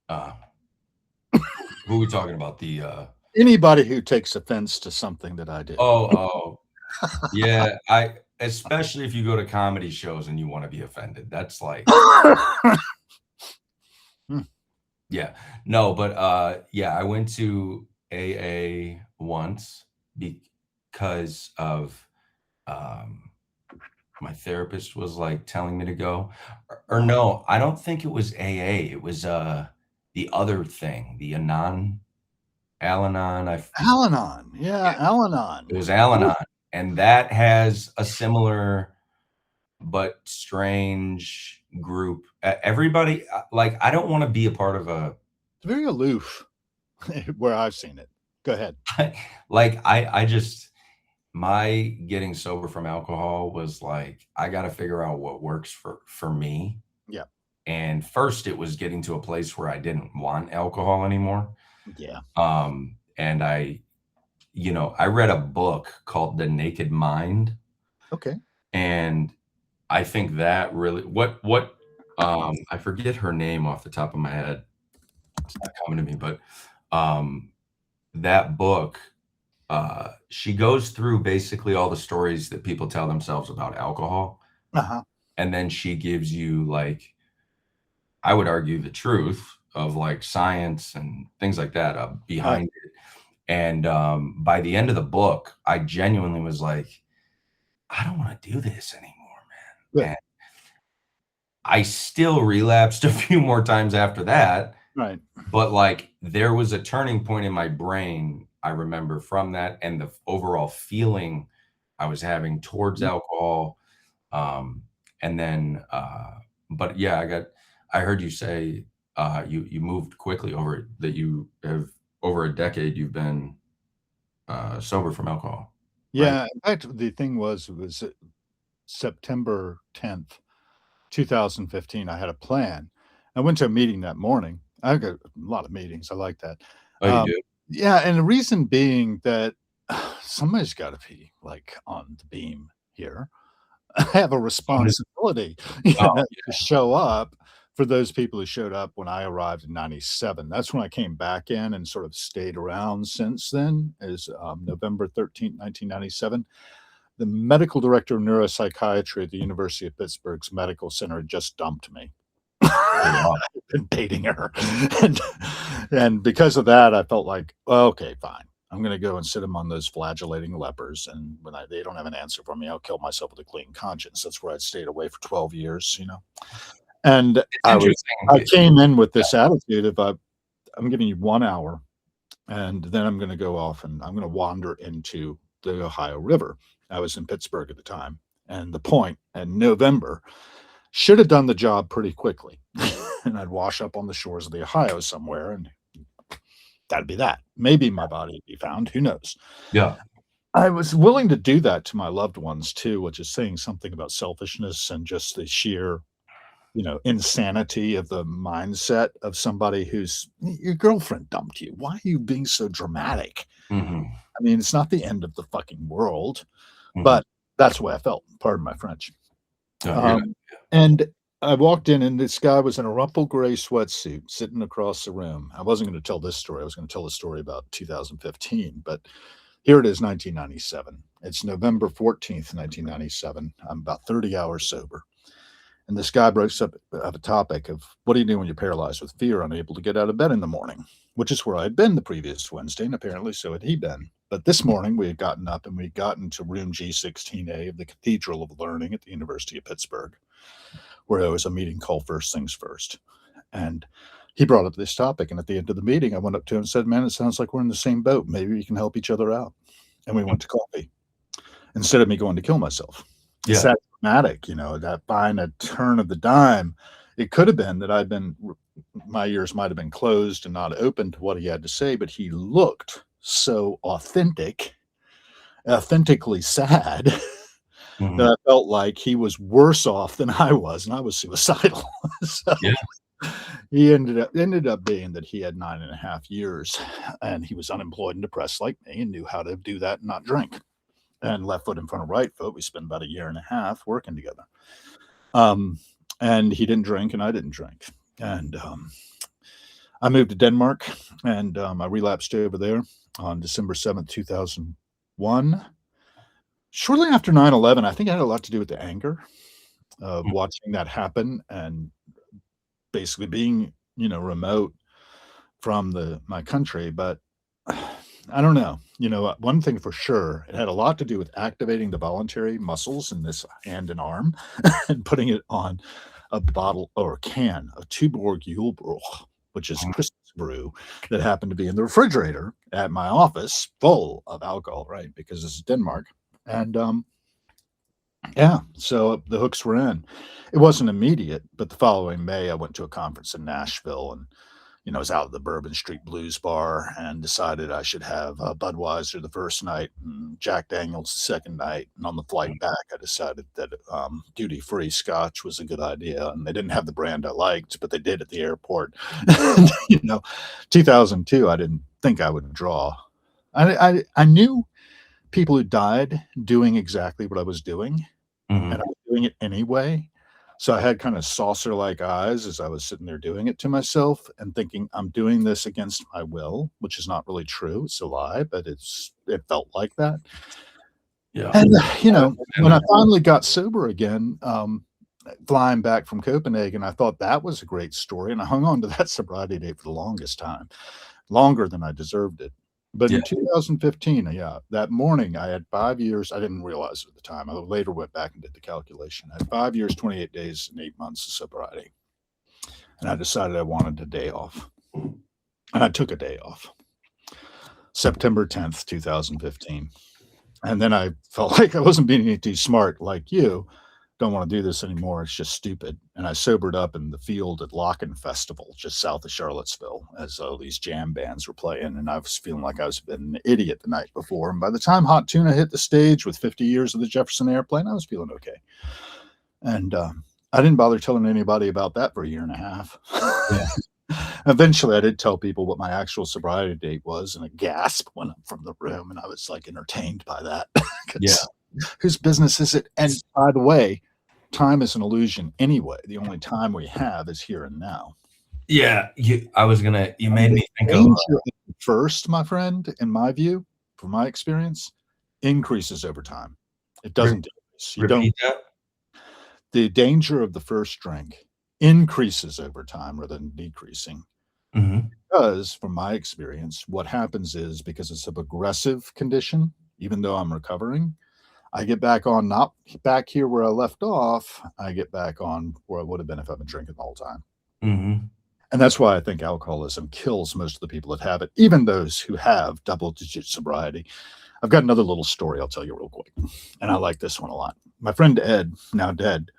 Who are we talking about? Anybody who takes offense to something that I do. Oh. Yeah, especially if you go to comedy shows and you want to be offended. That's like Yeah. No, but yeah, I went to AA once because of my therapist was like telling me to go. Or no, I don't think it was AA. It was the other thing, the Al-Anon. Al-Anon. Yeah, Al-Anon. It was Al-Anon. And that has a similar but strange group. Everybody, like, I don't want to be a part of a. It's very aloof where I've seen it. Go ahead. I just, my getting sober from alcohol was like, I got to figure out what works for me. Yeah. And first it was getting to a place where I didn't want alcohol anymore. Yeah. And I read a book called The Naked Mind. Okay. And I think that really, I forget her name off the top of my head. It's not coming to me, but that book, she goes through basically all the stories that people tell themselves about alcohol. Uh-huh. And then she gives you, like, I would argue, the truth of like science and things like that behind it. And by the end of the book, I genuinely was like, I don't want to do this anymore, man. And I still relapsed a few more times after that. Right. But like, there was a turning point in my brain, I remember, from that, and the overall feeling I was having towards alcohol. And then, but yeah, I heard you say you moved quickly over it, that you have over a decade you've been sober from alcohol. Yeah. Right? In fact, the thing was September 10th, 2015. I had a plan. I went to a meeting that morning. I got a lot of meetings. I like that. Oh, you do? Yeah. And the reason being that somebody's got to be like on the beam here. I have a responsibility to show up for those people who showed up when I arrived in 97. That's when I came back in and sort of stayed around since then, is November 13th, 1997. The medical director of neuropsychiatry at the University of Pittsburgh's Medical Center just dumped me. I've been dating her. And because of that, I felt like, well, okay, fine. I'm going to go and sit among those flagellating lepers. And when they don't have an answer for me, I'll kill myself with a clean conscience. That's where I'd stayed away for 12 years, And I came in with this attitude of, I'm giving you 1 hour, and then I'm going to go off and I'm going to wander into the Ohio River. I was in Pittsburgh at the time. And the point in November should have done the job pretty quickly. And I'd wash up on the shores of the Ohio somewhere, and that'd be that. Maybe my body would be found. Who knows? Yeah. I was willing to do that to my loved ones too, which is saying something about selfishness and just the sheer insanity of the mindset of somebody who's your girlfriend dumped you. Why are you being so dramatic? Mm-hmm. I mean, it's not the end of the fucking world, Mm-hmm. but that's the way I felt. Pardon my French. Yeah. And I walked in, and this guy was in a rumpled gray sweatsuit sitting across the room. I wasn't going to tell this story. I was going to tell the story about 2015, but here it is, 1997. It's November 14th, 1997. I'm about 30 hours sober. And this guy breaks up a topic of what do you do when you're paralyzed with fear, unable to get out of bed in the morning, which is where I had been the previous Wednesday, and apparently so had he been. But this morning we had gotten up and we'd gotten to room G16A of the Cathedral of Learning at the University of Pittsburgh, where there was a meeting called First Things First. And he brought up this topic. And at the end of the meeting, I went up to him and said, "Man, it sounds like we're in the same boat. Maybe we can help each other out." And we went to coffee instead of me going to kill myself. It's that dramatic, that buying a turn of the dime. It could have been that my ears might have been closed and not open to what he had to say, but he looked so authentically sad that I felt like he was worse off than I was, and I was suicidal. So he ended up being that he had 9.5 years, and he was unemployed and depressed like me, and knew how to do that and not drink. And left foot in front of right foot. We spent about 1.5 years working together. And he didn't drink, and I didn't drink. And I moved to Denmark, and I relapsed over there on December 7th, 2001. Shortly after 9/11, I think it had a lot to do with the anger of watching that happen and basically being, remote from my country. But I don't know. One thing for sure, it had a lot to do with activating the voluntary muscles in this hand and arm and putting it on a bottle or a can of Tuborg Julebruch, which is Christmas brew that happened to be in the refrigerator at my office full of alcohol, right? Because this is Denmark. And so the hooks were in. It wasn't immediate, but the following May, I went to a conference in Nashville and I was out at the Bourbon Street Blues Bar and decided I should have Budweiser the first night and Jack Daniels the second night. And on the flight back, I decided that duty-free scotch was a good idea. And they didn't have the brand I liked, but they did at the airport. 2002, I didn't think I would draw. I knew people who died doing exactly what I was doing, and I was doing it anyway. So I had kind of saucer-like eyes as I was sitting there doing it to myself and thinking, I'm doing this against my will, which is not really true. It's a lie, but it felt like that. Yeah. And, when I finally got sober again, flying back from Copenhagen, I thought that was a great story. And I hung on to that sobriety date for the longest time, longer than I deserved it. But in 2015, that morning I had 5 years. I didn't realize it at the time. I later went back and did the calculation. I had 5 years, 28 days, and 8 months of sobriety. And I decided I wanted a day off. And I took a day off. September 10th, 2015. And then I felt like I wasn't being too smart like you. Don't want to do this anymore. It's just stupid. And I sobered up in the field at Locken Festival, just south of Charlottesville, as all these jam bands were playing. And I was feeling like I was an idiot the night before. And by the time Hot Tuna hit the stage with 50 years of the Jefferson Airplane, I was feeling okay. And I didn't bother telling anybody about that for 1.5 years. Eventually, I did tell people what my actual sobriety date was, and a gasp went up from the room. And I was like entertained by that. Whose business is it? And by the way, time is an illusion anyway. The only time we have is here and now. Yeah, you made me think of first, my friend, in my view, from my experience, increases over time. It doesn't decrease. Repeat that? The danger of the first drink increases over time rather than decreasing. Because, from my experience, what happens is because it's a progressive condition, even though I'm recovering, I get back on, not back here where I left off. I get back on where I would have been if I've been drinking the whole time. And that's why I think alcoholism kills most of the people that have it, even those who have double-digit sobriety. I've got another little story I'll tell you real quick, and I like this one a lot. My friend Ed, now dead,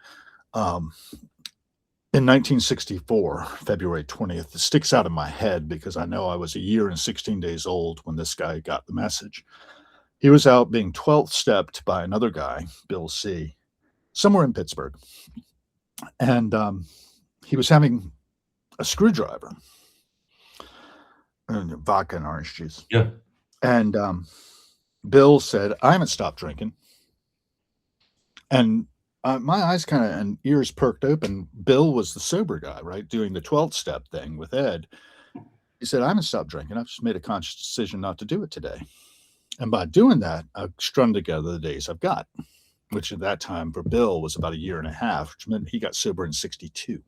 in 1964, February 20th, it sticks out in my head because I know I was 1 year and 16 days old when this guy got the message. He was out being 12th stepped by another guy, Bill C., somewhere in Pittsburgh. and he was having a screwdriver and vodka and orange juice. Yeah. And Bill said, "I haven't stopped drinking." And my eyes kind of and ears perked open. Bill was the sober guy, right, doing the 12 step thing with Ed. He said, "I haven't stopped drinking. I've just made a conscious decision not to do it today. And by doing that, I've strung together the days I've got," which at that time for Bill was about a year and a half, which meant he got sober in 62.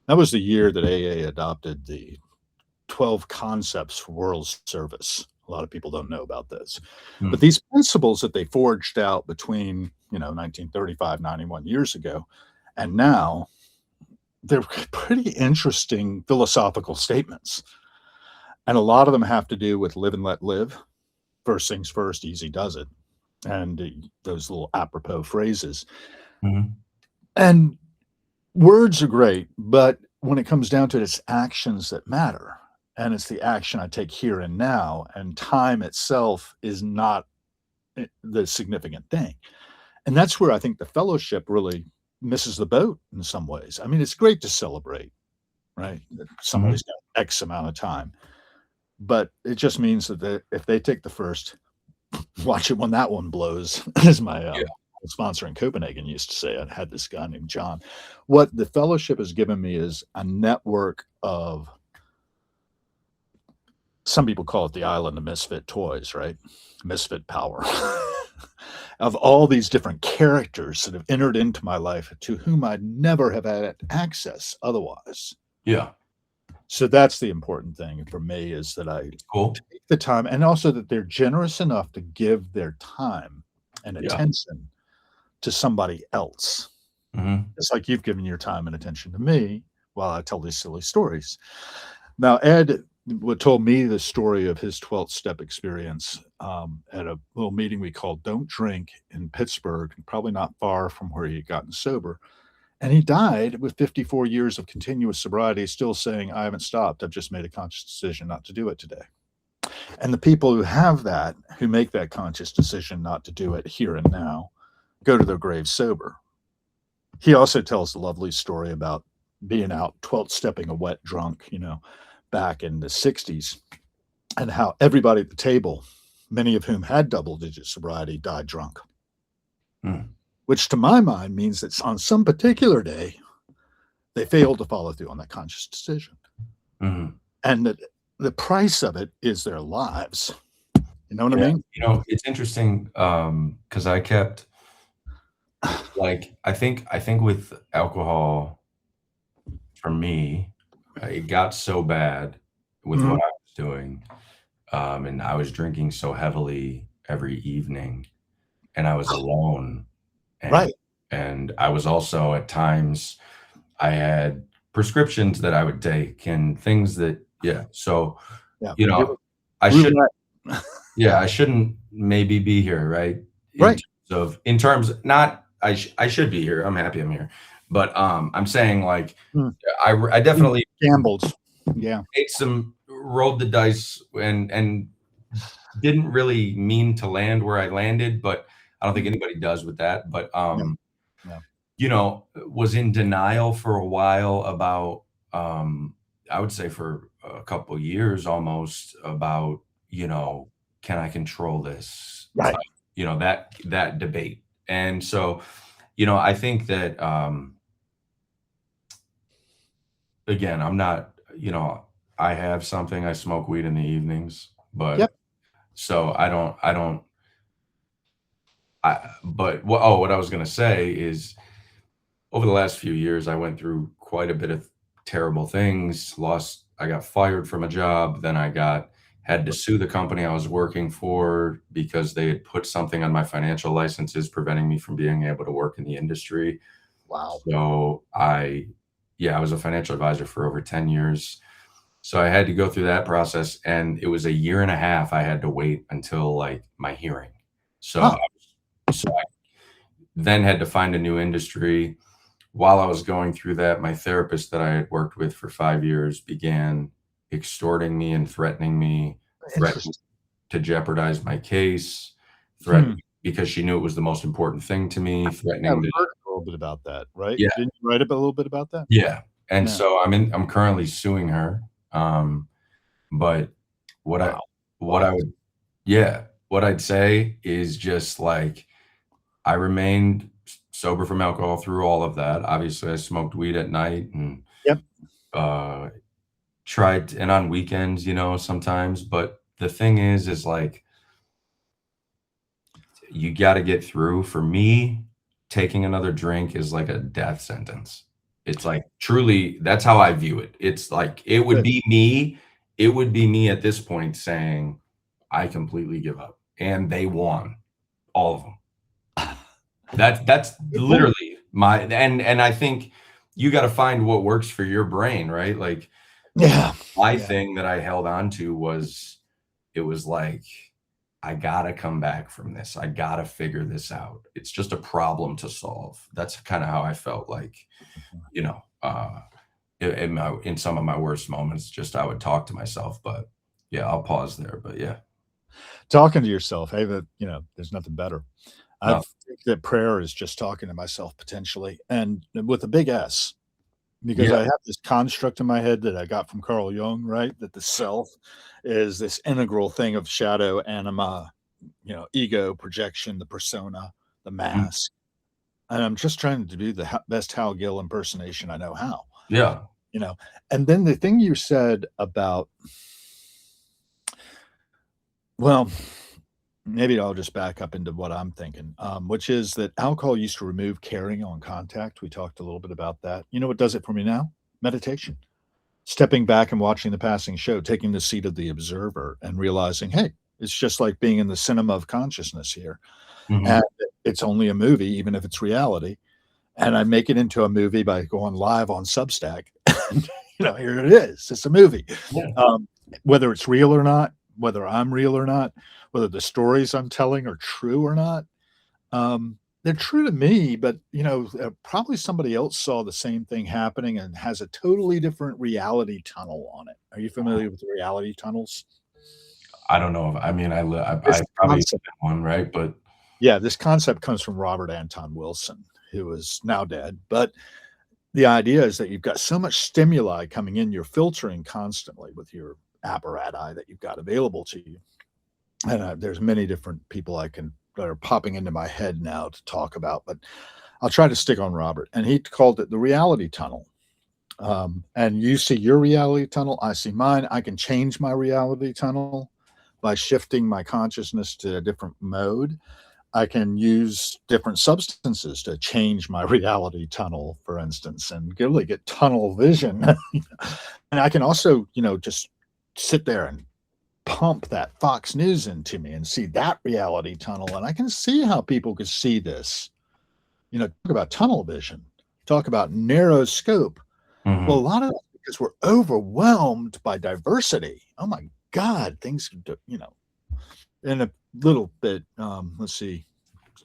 That was the year that AA adopted the 12 concepts for world service. A lot of people don't know about this. But these principles that they forged out between, 1935, 91 years ago, and now, they're pretty interesting philosophical statements. And a lot of them have to do with live and let live. First things first, easy does it. And those little apropos phrases. And words are great, but when it comes down to it, it's actions that matter. And it's the action I take here and now. And time itself is not the significant thing. And that's where I think the fellowship really misses the boat in some ways. I mean, it's great to celebrate, right? Somebody's got X amount of time. But it just means that if they take the first, watch it when that one blows, as my sponsor in Copenhagen used to say. I had this guy named John. What the fellowship has given me is a network of, some people call it the island of misfit toys, right? Misfit power. Of all these different characters that have entered into my life to whom I'd never have had access otherwise. Yeah. So that's the important thing for me, is that I take the time, and also that they're generous enough to give their time and attention to somebody else. It's like you've given your time and attention to me while I tell these silly stories. Now, Ed told me the story of his 12th step experience at a little meeting we called Don't Drink in Pittsburgh, probably not far from where he had gotten sober. And he died with 54 years of continuous sobriety, still saying, "I haven't stopped. I've just made a conscious decision not to do it today." And the people who have that, who make that conscious decision not to do it here and now, go to their grave sober. He also tells the lovely story about being out 12 stepping a wet drunk, back in the 60s, and how everybody at the table, many of whom had double-digit sobriety, died drunk. Which to my mind means that on some particular day, they failed to follow through on that conscious decision. And that the price of it is their lives. You know what I mean? It's interesting because I kept, like, I think with alcohol, for me, it got so bad with what I was doing, and I was drinking so heavily every evening, and I was alone. And I was also, at times, I had prescriptions that I would take and things that, so, I shouldn't maybe be here, right? In terms, not, I should be here. I'm happy I'm here. But I'm saying, like, I definitely gambled. Rolled the dice and didn't really mean to land where I landed, but I don't think anybody does with that. But was in denial for a while about, I would say for a couple of years almost, about, can I control this? Right. That debate. And so, I think that, again, I'm not, I have something, I smoke weed in the evenings, but so what I was going to say is, over the last few years, I went through quite a bit of terrible things. I got fired from a job. Then I had to sue the company I was working for because they had put something on my financial licenses preventing me from being able to work in the industry. Wow. So I was a financial advisor for over 10 years. So I had to go through that process, and it was a year and a half I had to wait until, like, my hearing. So I then had to find a new industry. While I was going through that, my therapist that I had worked with for 5 years began extorting me and threatening me, to jeopardize my case, because she knew it was the most important thing to me, threatening little bit about that, right? Yeah. Didn't you write a little bit about that? Yeah. And Yeah. so I'm currently suing her. But what I Wow. what I Wild. would yeah, what I'd say is just like I remained sober from alcohol through all of that. Obviously, I smoked weed at night and Yep. uh tried and on weekends, sometimes, but the thing is like you got to get through. For me, taking another drink is like a death sentence. It's like truly, that's how I view it. It's like Good. it would be me at this point saying, I completely give up. And they won, all of them. That's Good point. literally and I think you got to find what works for your brain, right? Like Yeah. my Yeah. thing that I held on to was it was like I gotta come back from this. I gotta figure this out. It's just a problem to solve. That's kind of how I felt like, you know, uh, in some of my worst moments, just I would talk to myself. But yeah, I'll pause there. But yeah, Talking to yourself, hey, there's nothing better. I no, think that prayer is just talking to myself potentially, and with a big S, because yeah, I have this construct in my head that I got from Carl Jung, right? That the self is this integral thing of shadow, anima, ego, projection, the persona, the mhm, mask. And I'm just trying to do the best Hal Gill impersonation I know how, yeah, you know. And then the thing you said about, well, maybe I'll just back up into what I'm thinking, which is that alcohol used to remove caring on contact. We talked a little bit about that. You know what does it for me now? Meditation. Stepping back and watching the passing show, taking the seat of the observer and realizing, hey, it's just like being in the cinema of consciousness here. mhm, And it's only a movie, even if it's reality. And I make it into a movie by going live on Substack. And, here it is. It's a movie. yeah, Um, whether it's real or not, whether I'm real or not, whether the stories I'm telling are true or not, they're true to me, but probably somebody else saw the same thing happening and has a totally different reality tunnel on it. Are you familiar with reality tunnels? I don't know. I mean, This I probably concept, been one, right? But yeah, this concept comes from Robert Anton Wilson, who is now dead. But the idea is that you've got so much stimuli coming in, you're filtering constantly with your apparatus that you've got available to you. And there's many different people that are popping into my head now to talk about, but I'll try to stick on Robert. And he called it the reality tunnel. And you see your reality tunnel, I see mine. I can change my reality tunnel by shifting my consciousness to a different mode. I can use different substances to change my reality tunnel, for instance, and really get tunnel vision. And I can also, just sit there and pump that Fox News into me and see that reality tunnel. And I can see how people could see this. Talk about tunnel vision, talk about narrow scope. Well, a mhm, lot of that's because we're overwhelmed by diversity. Oh my God, things, in a little bit, let's see,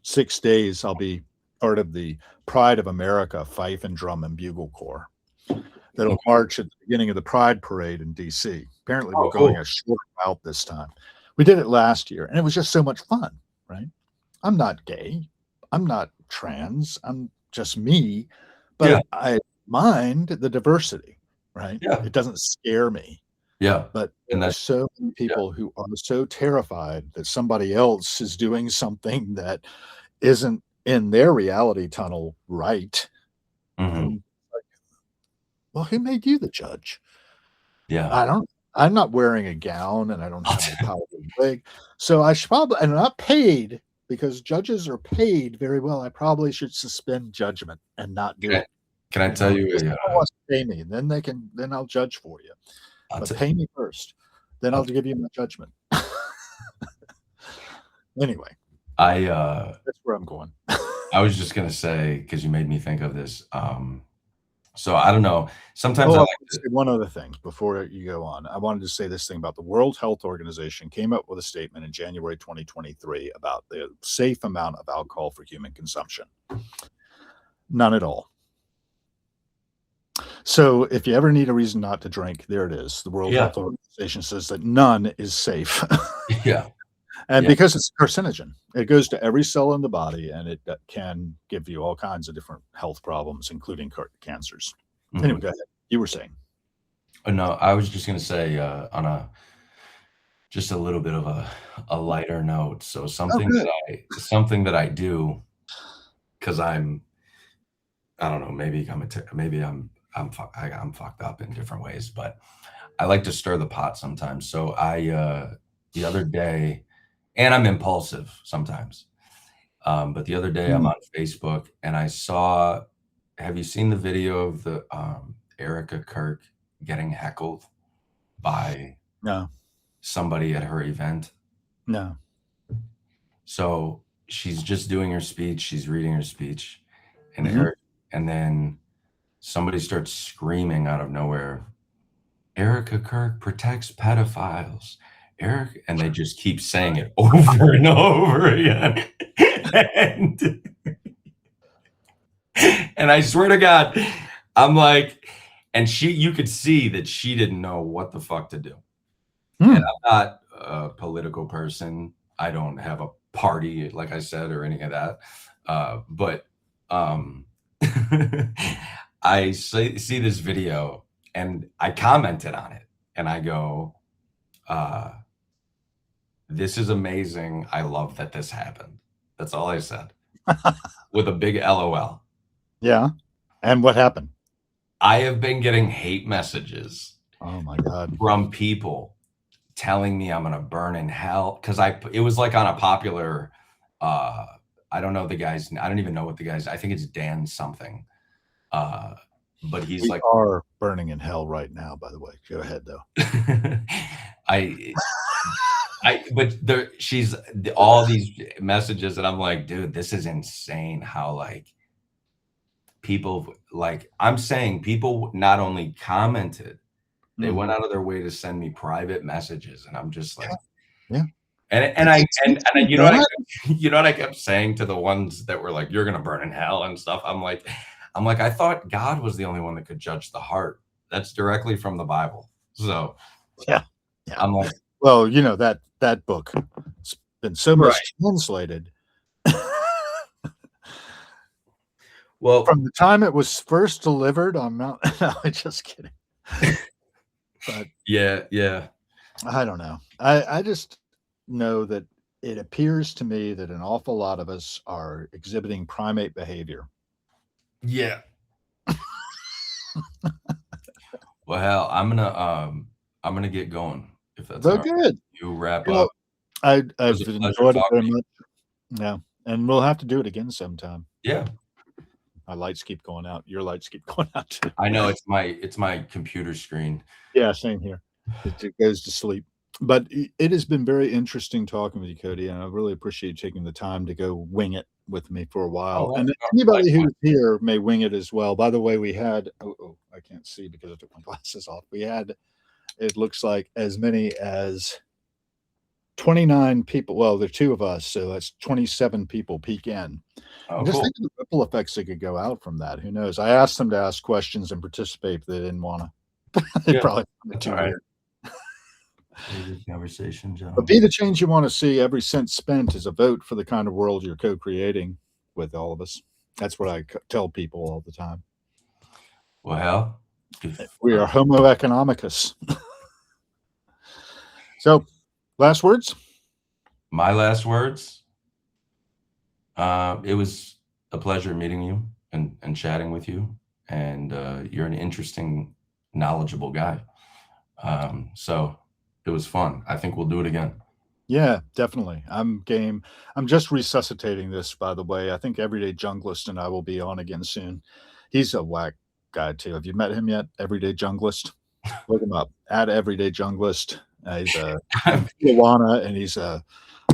6 days, I'll be part of the Pride of America Fife and Drum and Bugle Corps that'll okay. march at the beginning of the Pride Parade in DC. Apparently, we're Oh, going cool. a shorter route this time. We did it last year, and it was just so much fun, right? I'm not gay. I'm not trans. I'm just me, Yeah, but I mind the diversity, right? yeah, It doesn't scare me. yeah, But there and are that so many yeah, people who are so terrified that somebody else is doing something that isn't in their reality tunnel right. mhm, And well, who made you the judge? yeah. I don't. I'm not wearing a gown and I don't have a powerful wig. So I should probably, and I'm not paid because judges are paid very well. I probably should suspend judgment and not do Can I it. can I tell you If a, someone wants to pay me, then I'll judge for you. I'll But t pay me first. Then I'll I'll t give you my judgment. Anyway, I, that's where I'm going. I was just gonna say because you made me think of this, so I don't know, sometimes Oh, I I like want to to say one other thing before you go on. I wanted to say this thing about the World Health Organization came up with a statement in January 2023 about the safe amount of alcohol for human consumption. None at all. So if you ever need a reason not to drink, there it is. The World yeah, Health Organization says that none is safe. yeah, And Yeah. because it's a carcinogen, it goes to every cell in the body, and it can give you all kinds of different health problems, including cancers. Anyway, go ahead. You were saying. No, I was just gonna say on a just a little bit of a lighter note. So something that I do because I don't know, maybe I'm fucked up in different ways, but I like to stir the pot sometimes. So the other day, and I'm impulsive sometimes. But the other day I'm on Facebook and I saw, have you seen the video of the Erica Kirk getting heckled by No, somebody at her event? no. So she's just doing her speech, she's reading her speech, and Mhm. and then somebody starts screaming out of nowhere, Erica Kirk protects pedophiles. Eric, and they just keep saying it over and over again. And I swear to God, I'm like, and you could see that she didn't know what the fuck to do. And I'm not a political person. I don't have a party, like I said, or any of that. But I see this video and I commented on it and I go, this is amazing. I love that this happened. That's all I said with a big LOL. Yeah. And what happened? I have been getting hate messages. Oh my God. From people telling me I'm gonna burn in hell because it was like on a popular I don't know the guy's, I don't even know what the guy's, I think it's Dan something. But he's We like are burning in hell right now, by the way. Go ahead though. but she's all these messages and I'm like, dude, this is insane how like people, like I'm saying people not only commented, they went out of their way to send me private messages, and I'm just like, yeah. And you know what I kept saying to the ones that were like, "You're gonna burn in hell" and stuff. I'm like, I thought God was the only one that could judge the heart. That's directly from the Bible. So yeah. I'm like, well, you know that book, it's been so much translated. Well, from the time it was first delivered on Mount. No, I'm just kidding. But yeah. I don't know. I just know that it appears to me that an awful lot of us are exhibiting primate behavior. Yeah. Well, hell, I'm gonna get going if that's all right. Good. You wrap up. I've enjoyed it very much. Yeah, and we'll have to do it again sometime. Yeah. My lights keep going out. Your lights keep going out too. I know it's my computer screen. Yeah, same here. It goes to sleep. But it has been very interesting talking with you, Cody, and I really appreciate you taking the time to go wing it with me for a while. And anybody who's here may wing it as well. By the way, we had I can't see because I took my glasses off. We had, it looks like, as many as 29 people. Well, there are two of us, so that's 27 people peek in. Just think of the ripple effects that could go out from that. Who knows? I asked them to ask questions and participate, but they didn't want to. They probably too weird. Conversation, gentlemen. But be the change you want to see. Every cent spent is a vote for the kind of world you're co-creating with all of us. That's what I tell people all the time. Well, we are Homo economicus. So, last words? My last words? It was a pleasure meeting you and chatting with you. And you're an interesting, knowledgeable guy. So it was fun. I think we'll do it again. Yeah, definitely. I'm game. I'm just resuscitating this, by the way. I think Everyday Junglist and I will be on again soon. He's a whack guy too. Have you met him yet? Everyday Junglist? Look him up. At Everyday Junglist. He's a Tijuana, and he's a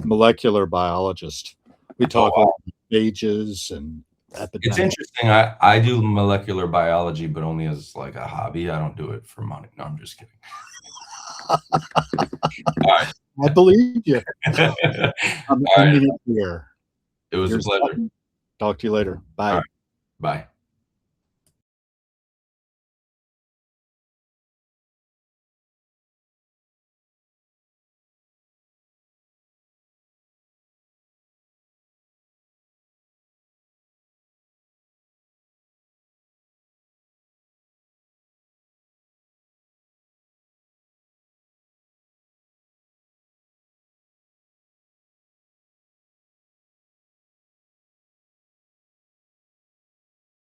molecular biologist. We talk about phages and epidemics. It's interesting. I do molecular biology, but only as like a hobby. I don't do it for money. No, I'm just kidding. All right. I believe you. I'm ending it here. It was a pleasure. Talk to you later. Bye. Bye.